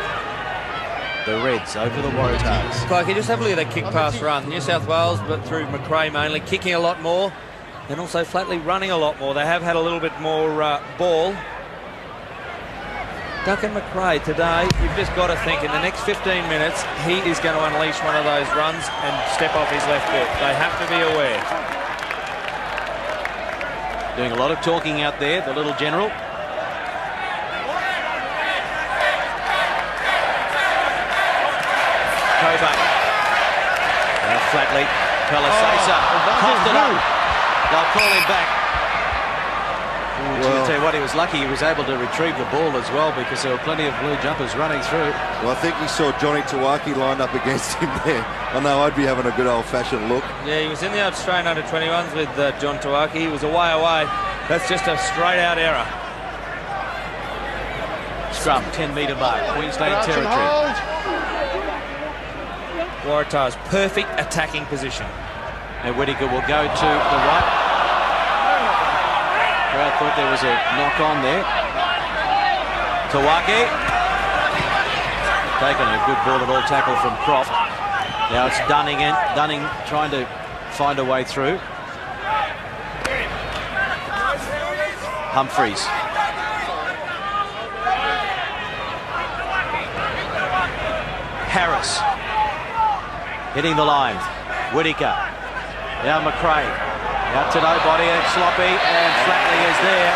Speaker 1: The Reds over the Waratahs.
Speaker 4: Clarky, just have a look at that kick pass run. New South Wales, but through McRae mainly, kicking a lot more and also flatly running a lot more. They have had a little bit more ball. Duncan McRae today, you've just got to think in the next 15 minutes he is going to unleash one of those runs and step off his left foot. They have to be aware.
Speaker 1: Doing a lot of talking out there, the little general. Coburn. Now flatly, Pelisasa coughed it up. They'll call him back. I'll tell you what, he was lucky he was able to retrieve the ball as well, because there were plenty of blue jumpers running through.
Speaker 3: Well, I think he saw Johnny Tuaki lined up against him there. I know I'd be having a good old-fashioned look.
Speaker 4: Yeah, he was in the Australian under-21s with John Tuaki. He was away. That's just a straight-out error.
Speaker 1: Scrum, 10-metre mark, Queensland
Speaker 2: Crouch and
Speaker 1: territory.
Speaker 2: hold.
Speaker 4: Waratahs, perfect attacking position.
Speaker 1: And Whittaker will go to the right. Crowd thought there was a knock on there. Tuaki. Taking a good ball at all tackle from Croft. Now it's Dunning trying to find a way through. Humphreys. Harris. Hitting the line. Whittaker. Now McRae. Out to nobody, and sloppy, and Flatley is there.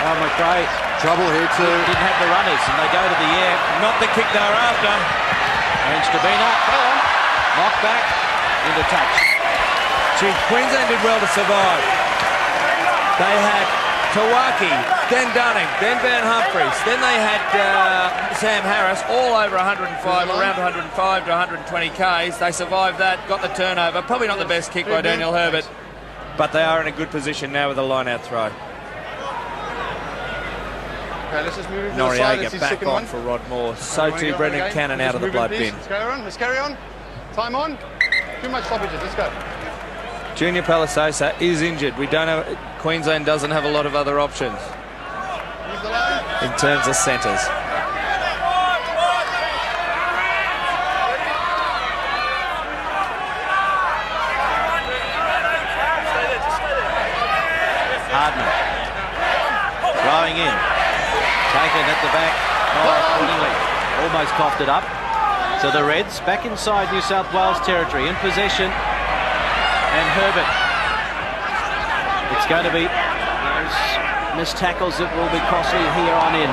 Speaker 1: Oh, McRae.
Speaker 3: Trouble here too.
Speaker 1: Didn't have the runners, and they go to the air.
Speaker 4: Not the kick they were after.
Speaker 1: And Stabina, knocked back, into touch.
Speaker 4: Gee, Queensland did well to survive. They had Tuaki, then Dunning, then Van Humphreys, then they had Sam Harris, all over 105, around 105 to 120 Ks. They survived that, got the turnover. Probably not the best kick by Daniel Herbert, but they are in a good position now with a line-out throw.
Speaker 2: Okay, let's just move him to the side. It's
Speaker 4: Noriega
Speaker 2: his
Speaker 4: back
Speaker 2: second
Speaker 4: on
Speaker 2: one.
Speaker 4: for Rod Moore. So too Brendan
Speaker 2: Okay.
Speaker 4: Cannon
Speaker 2: Just
Speaker 4: out of the
Speaker 2: move him,
Speaker 4: blood
Speaker 2: please.
Speaker 4: bin.
Speaker 2: Let's carry on. Time on. Too much stoppages. Let's go.
Speaker 4: Junior Pelisasa is injured. Queensland doesn't have a lot of other options
Speaker 2: Use the line.
Speaker 4: in terms of centres.
Speaker 1: Hardman. Throwing in. Taken at the back. Accordingly. Almost coughed it up. So the Reds back inside New South Wales territory in possession. And Herbert. It's going to be those missed tackles that will be costly here on in.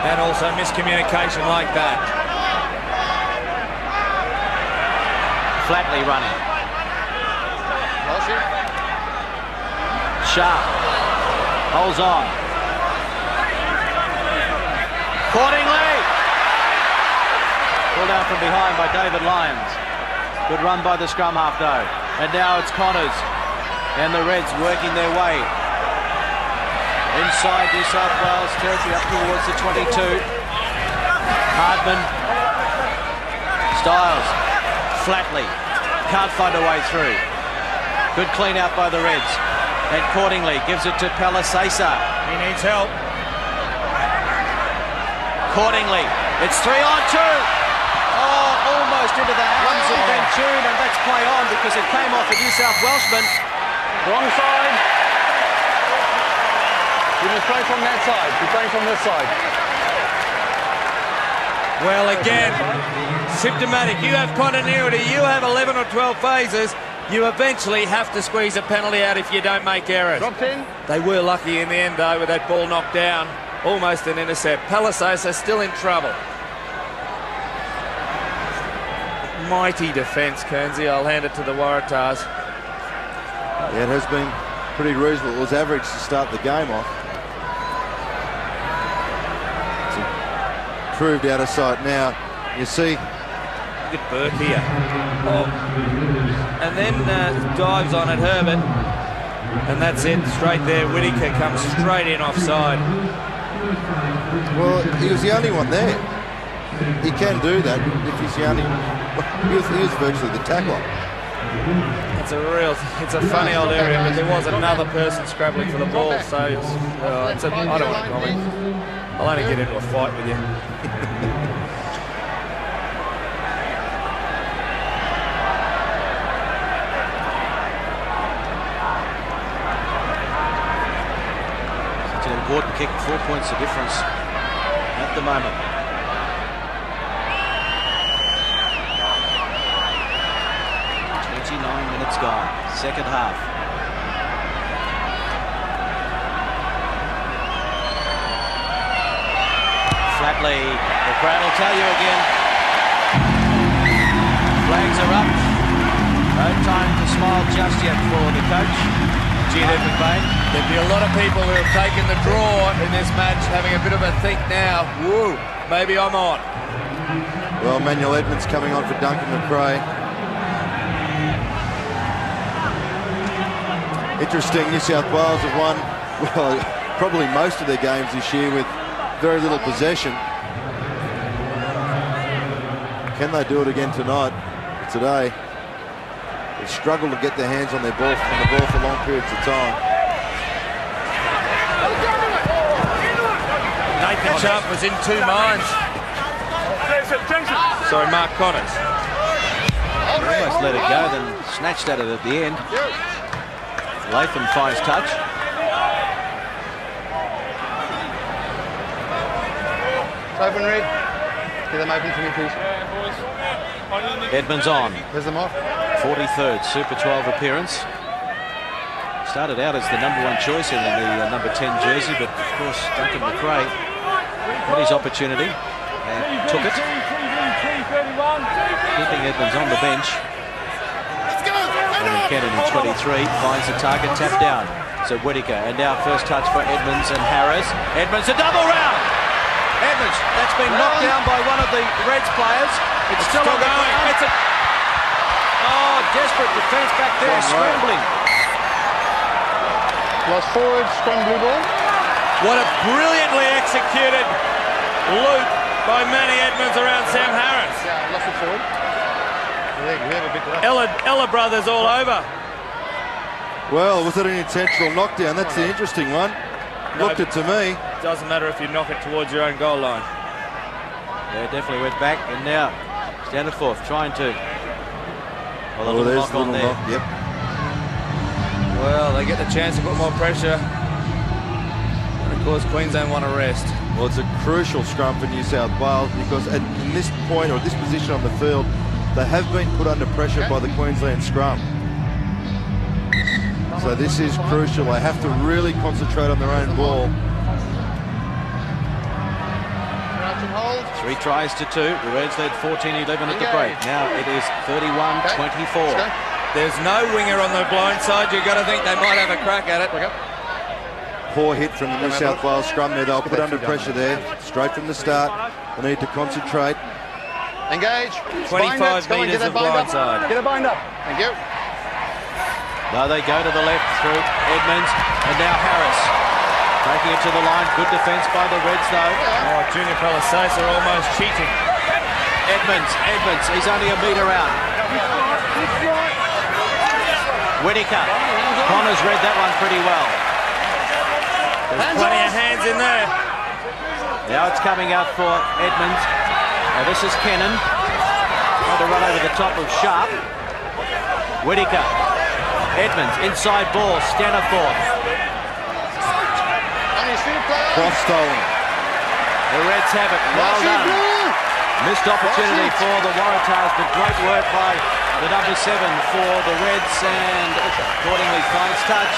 Speaker 4: And also miscommunication like that.
Speaker 1: Flatley running. Sharp holds on. Cordingley. Pulled out from behind by David Lyons. Good run by the scrum half though. And now it's Connors. And the Reds working their way inside New South Wales territory up towards the 22. Hardman. Styles. Flatley. Can't find a way through. Good clean out by the Reds. And Cordingley gives it to Palisasa.
Speaker 4: He needs help.
Speaker 1: Cordingley. It's 3 on 2. Oh, almost into the hands of Ben Tune, and that's play on because it came off a New South Welshman.
Speaker 2: Wrong side. You must play from that side. You're playing from this side.
Speaker 4: Well, again, symptomatic. You have continuity. You have 11 or 12 phases. You eventually have to squeeze a penalty out if you don't make errors.
Speaker 2: Drop 10.
Speaker 4: They were lucky in the end, though, with that ball knocked down. Almost an intercept. Palisasa still in trouble. Mighty defence, Kernsey. I'll hand it to the Waratahs.
Speaker 3: Yeah, it has been pretty reasonable. It was average to start the game off. It's improved out of sight now. You see.
Speaker 4: Look at Burke here. Oh. And then dives on at Herbert. And that's it. Straight there. Whittaker comes straight in offside.
Speaker 3: Well, he was the only one there. He can do that if he's the only. He was virtually the tackler.
Speaker 4: It's a funny old area, but there was another person scrabbling for the ball, so I don't want to comment. I'll only get into a fight with you.
Speaker 1: It's an important kick, 4 points of difference at the moment. Minutes gone, second half. Flatley, the crowd will tell you again. Flags are up. No time to smile just yet for the coach, Gina McBain.
Speaker 4: There'd be a lot of people who have taken the draw in this match having a bit of a think now. Woo, maybe I'm on.
Speaker 3: Well, Manuel Edmonds coming on for Duncan McRae. Interesting, New South Wales have won, well, probably most of their games this year with very little possession. Can they do it again today? They've struggled to get their hands on the ball for long periods of time.
Speaker 4: Nathan Sharp was in two minds. Sorry, Mark Connors.
Speaker 1: Almost let it go, then snatched at it at the end. Latham finds touch.
Speaker 2: Open, Red. Get them open for me, please.
Speaker 1: Edmonds on.
Speaker 2: There's them off.
Speaker 1: 43rd Super 12 appearance. Started out as the #1 choice in the number 10 jersey, but of course Duncan McRae had his opportunity and took it. Keeping Edmonds on the bench. And Cannon in 23 finds the target, tap down. So Whittaker, and now first touch for Edmonds and Harris. Edmonds a double round. Edmonds, that's been knocked down by one of the Reds players. It's still on the ground. Desperate defence back there, scrambling.
Speaker 2: Lost forward, scrum blue ball.
Speaker 4: What a brilliantly executed loop by Manny Edmonds around Sam Harris.
Speaker 2: Yeah, lost it forward.
Speaker 4: Ella brothers all over.
Speaker 3: Well, was it an intentional knockdown? That's the interesting one. Looked it to me.
Speaker 4: Doesn't matter if you knock it towards your own goal line.
Speaker 1: Yeah, definitely went back, and now Standerforth trying to. Well,
Speaker 3: there's
Speaker 1: knock on there.
Speaker 3: Knock, yep.
Speaker 4: Well, they get the chance to put more pressure. And of course, Queensland want to rest.
Speaker 3: Well, it's a crucial scrum for New South Wales because in this point or this position on the field, they have been put under pressure by the Queensland scrum. So this is crucial. They have to really concentrate on their own ball.
Speaker 2: hold.
Speaker 1: 3 tries to 2. The Reds led 14-11 at the break. Now it is 31-24.
Speaker 4: There's no winger on the blind side. You've got to think they might have a crack at it.
Speaker 3: Poor hit from the New South Wales scrum there. They'll put under pressure there, straight from the start. They need to concentrate.
Speaker 2: Engage.
Speaker 4: 25 metres of blind side.
Speaker 2: Get a bind up. Thank you.
Speaker 1: Now they go to the left through Edmonds, and now Harris. Taking it to the line. Good defence by the Reds, though.
Speaker 4: Oh, Junior Palasosa almost cheating.
Speaker 1: Edmonds. He's only a metre out. Whittaker. Connor's read that one pretty well.
Speaker 4: There's plenty of hands in there.
Speaker 1: Now it's coming out for Edmonds. Now this is Kennan. Trying to run over the top of Sharp. Whittaker. Edmonds, inside ball, Staniforth.
Speaker 3: Cross stolen.
Speaker 1: The Reds have it. Well done. Missed opportunity for the Waratahs, but great work by the number 7 for the Reds, and accordingly finds touch.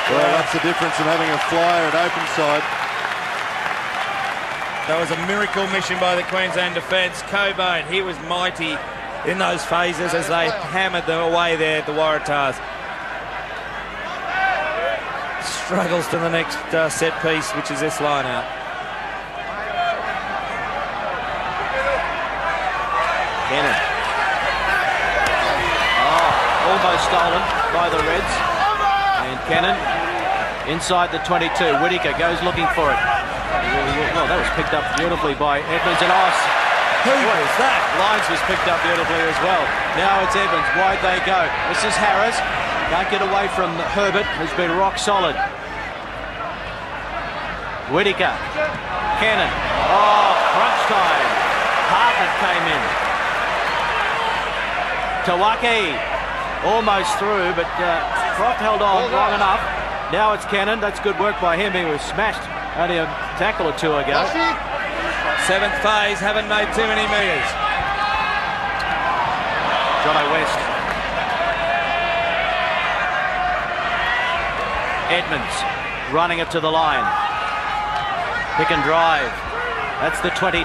Speaker 3: Well, that's the difference in having a flyer at open side.
Speaker 4: That was a miracle mission by the Queensland defence. Cobain, he was mighty in those phases as they hammered them away there at the Waratahs. Struggles to the next set piece, which is this line out.
Speaker 1: Kennan. Oh, almost stolen by the Reds. And Kennan inside the 22. Whittaker goes looking for it. Well, that was picked up beautifully by Edmonds, and
Speaker 4: Who was that?
Speaker 1: Lyons was picked up beautifully as well. Now it's Evans. Wide they go. This is Harris. Can't get away from Herbert, who's been rock solid. Whittaker. Kennan. Oh, crunch time. Hartnett came in. Tawaki. Almost through, but Croft held on long enough. Now it's Kennan. That's good work by him. He was smashed only a tackle or 2 ago.
Speaker 4: 7th phase, haven't made too many metres.
Speaker 1: Jono West. Edmonds running it to the line. Pick and drive. That's the 22.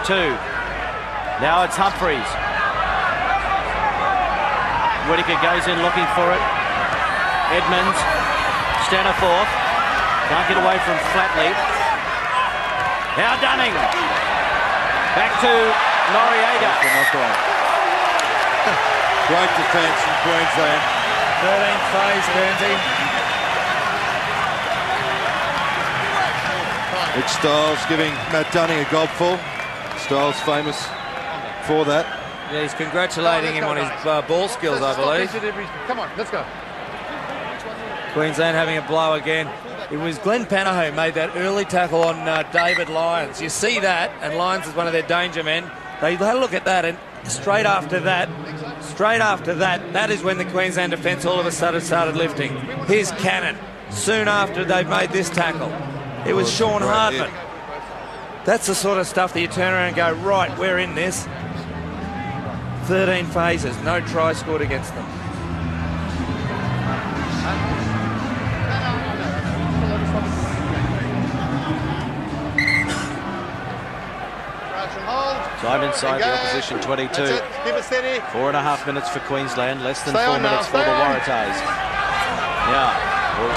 Speaker 1: Now it's Humphreys. Whittaker goes in looking for it. Edmonds. Staniforth. Can't get away from Flatley. Now Dunning. Back to Noriega.
Speaker 3: Great defence in Queensland.
Speaker 4: 13th phase, Burnsy.
Speaker 3: Rick Stiles giving Matt Dunning a gobful. Stiles famous for that.
Speaker 4: Yeah, he's congratulating him on his ball skills, I believe.
Speaker 2: Come on, let's go.
Speaker 4: Queensland having a blow again. It was Glenn Panaho made that early tackle on David Lyons. You see that, and Lyons is one of their danger men. They had a look at that, and straight after that, that is when the Queensland defence all of a sudden started lifting. Here's Cannon. Soon after they've made this tackle, it was Sean Hartman. That's the sort of stuff that you turn around and go, right, we're in this. 13 phases, no try scored against them.
Speaker 1: Time inside the opposition 22.
Speaker 2: Keep it steady.
Speaker 1: 4.5 minutes for Queensland, less than
Speaker 2: Stay
Speaker 1: 4
Speaker 2: on now,
Speaker 1: minutes for
Speaker 2: stay
Speaker 1: the
Speaker 2: on.
Speaker 1: Waratahs. Yeah, well,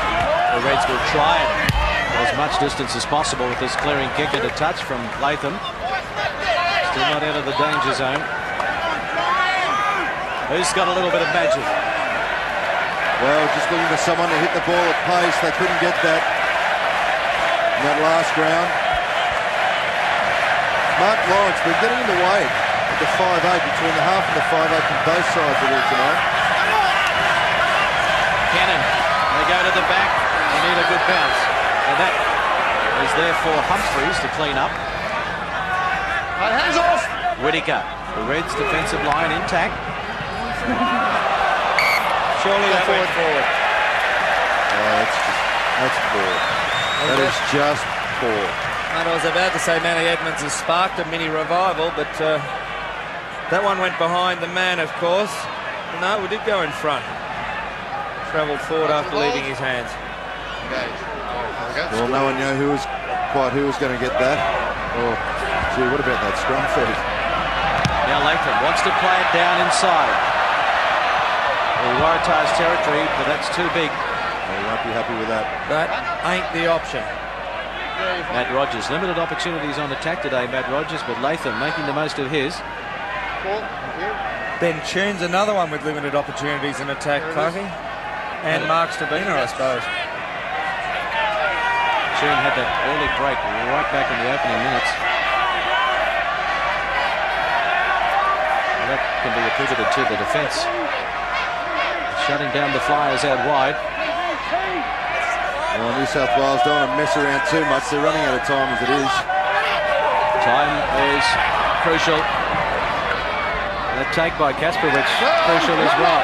Speaker 1: the Reds will try and go as much distance as possible with this clearing kick and a touch from Latham. Still not out of the danger zone. Who's got a little bit of magic?
Speaker 3: Well, just looking for someone to hit the ball at pace. They couldn't get that in that last round. Mark Lawrence been getting in the way at the 5'8", between the half and the 5'8" from both sides of it tonight.
Speaker 1: Cannon, they go to the back. They need a good bounce. And that is there for Humphreys to clean up.
Speaker 2: Right, hands off.
Speaker 1: Whittaker, the Reds' defensive line intact.
Speaker 4: Surely that went forward.
Speaker 3: That's poor. That is just poor.
Speaker 4: And I was about to say Manny Edmonds has sparked a mini revival, but that one went behind the man, of course. No, we did go in front. Travelled forward after leaving his hands.
Speaker 2: Engage.
Speaker 3: Well, no one knew who was quite who was going to get that. Oh, gee, what about that scrum feed?
Speaker 1: Now Latham wants to play it down inside the Waratahs territory, but that's too big.
Speaker 3: He won't be happy with that.
Speaker 4: That ain't the option.
Speaker 1: Matt Rogers, limited opportunities on attack today, Matt Rogers, but Latham making the most of his.
Speaker 4: Ben Tune's another one with limited opportunities in attack, Clarkie. And Mark Stabina, I suppose.
Speaker 1: Tune had that early break right back in the opening minutes. Well, that can be attributed to the defence. Shutting down the Flyers out wide.
Speaker 3: Well, New South Wales don't want to mess around too much. They're running out of time as it is.
Speaker 1: Time is crucial. That take by Kasperwicz, crucial as well.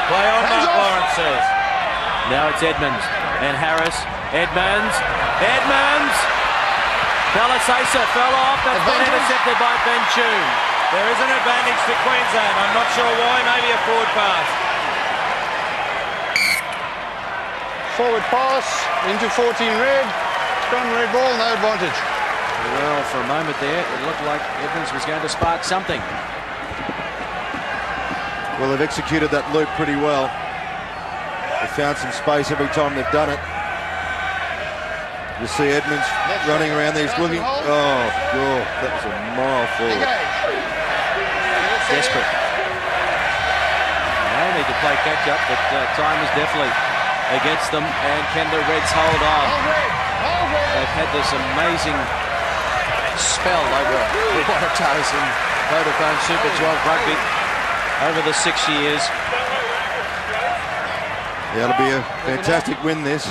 Speaker 4: Play on, Mark Lawrence says.
Speaker 1: Now it's Edmonds and Harris. Edmonds. Palasasa fell off. That's been intercepted by Ben Tune.
Speaker 4: There is an advantage to Queensland. I'm not sure why. Maybe a forward pass.
Speaker 2: Forward pass into 14 red. Scrum red ball, no advantage.
Speaker 1: Well, for a moment there, it looked like Edmonds was going to spark something.
Speaker 3: Well, they've executed that loop pretty well. They've found some space every time they've done it. You see Edmonds running around there. He's looking. Oh, God, that was a mile forward.
Speaker 1: Desperate. They need to play catch up, but time is definitely against them. And can the Reds hold on? They've had this amazing spell over the Waratahs in Vodafone Super 12 rugby over the 6 years.
Speaker 3: Yeah, it'll be a fantastic win, this.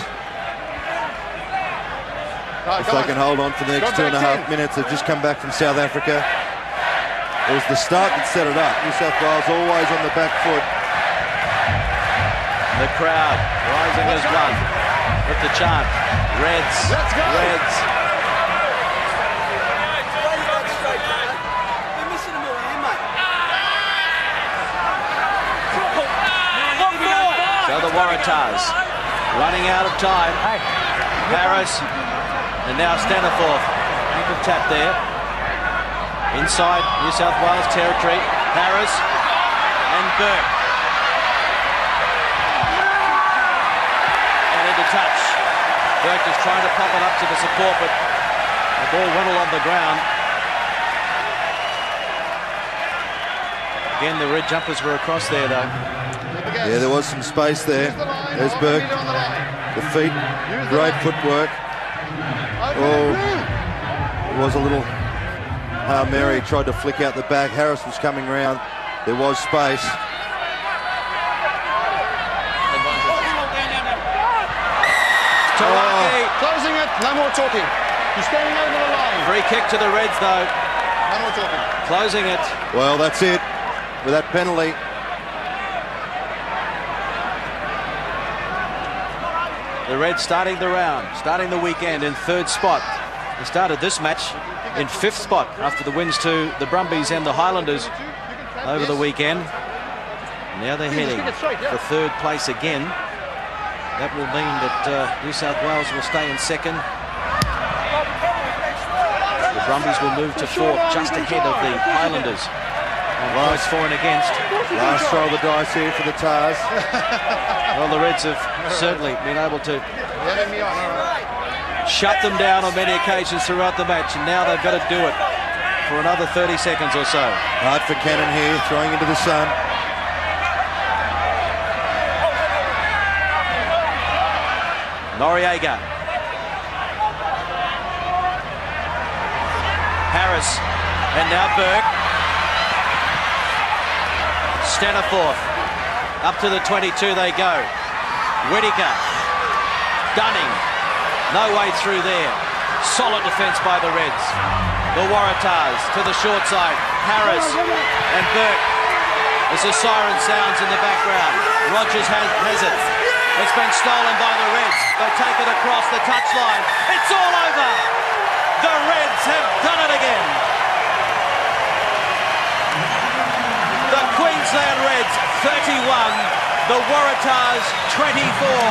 Speaker 3: If they can hold on for the next 2.5 minutes. They've just come back from South Africa. It was the start that set it up. New South Wales always on the back foot.
Speaker 1: The crowd rising as one with the chant. Reds, Reds. So the Waratahs running out of time. Harris and now Staniforth. Ankle tap there. Inside New South Wales territory. Harris and Burke. And into touch. Burke is trying to pop it up to the support, but the ball went along the ground. Again, the red jumpers were across there, though.
Speaker 3: Yeah, there was some space there. There's Burke. The feet, great footwork. Oh, it was a little Hail Mary. Tried to flick out the back. Harris was coming round. There was space.
Speaker 2: Closing it, no more talking. He's standing over the line.
Speaker 1: Free kick to the Reds, though.
Speaker 2: No more talking.
Speaker 1: Closing it.
Speaker 3: Well, that's it. With that penalty.
Speaker 1: The Reds starting the round, starting the weekend in 3rd spot. They started this match in 5th spot after the wins to the Brumbies and the Highlanders over the weekend. Now they're heading for 3rd place again. That will mean that New South Wales will stay in 2nd. The Brumbies will move to 4th, just ahead of the Highlanders. Points for and against.
Speaker 3: Last throw of the dice here for the Tars.
Speaker 1: Well, the Reds have certainly been able to shut them down on many occasions throughout the match, and now they've got to do it for another 30 seconds or so.
Speaker 3: Hard for Cannon here, throwing into the sun.
Speaker 1: Noriega. Harris, and now Burke. Staniforth, up to the 22 they go. Whittaker, Dunning, no way through there. Solid defence by the Reds. The Waratahs to the short side. Harris and Burke. As the siren sounds in the background. Rogers has it. It's been stolen by the Reds. They take it across the touchline. It's all over. The Reds have done it again. The Queensland Reds 31, the Waratahs 24.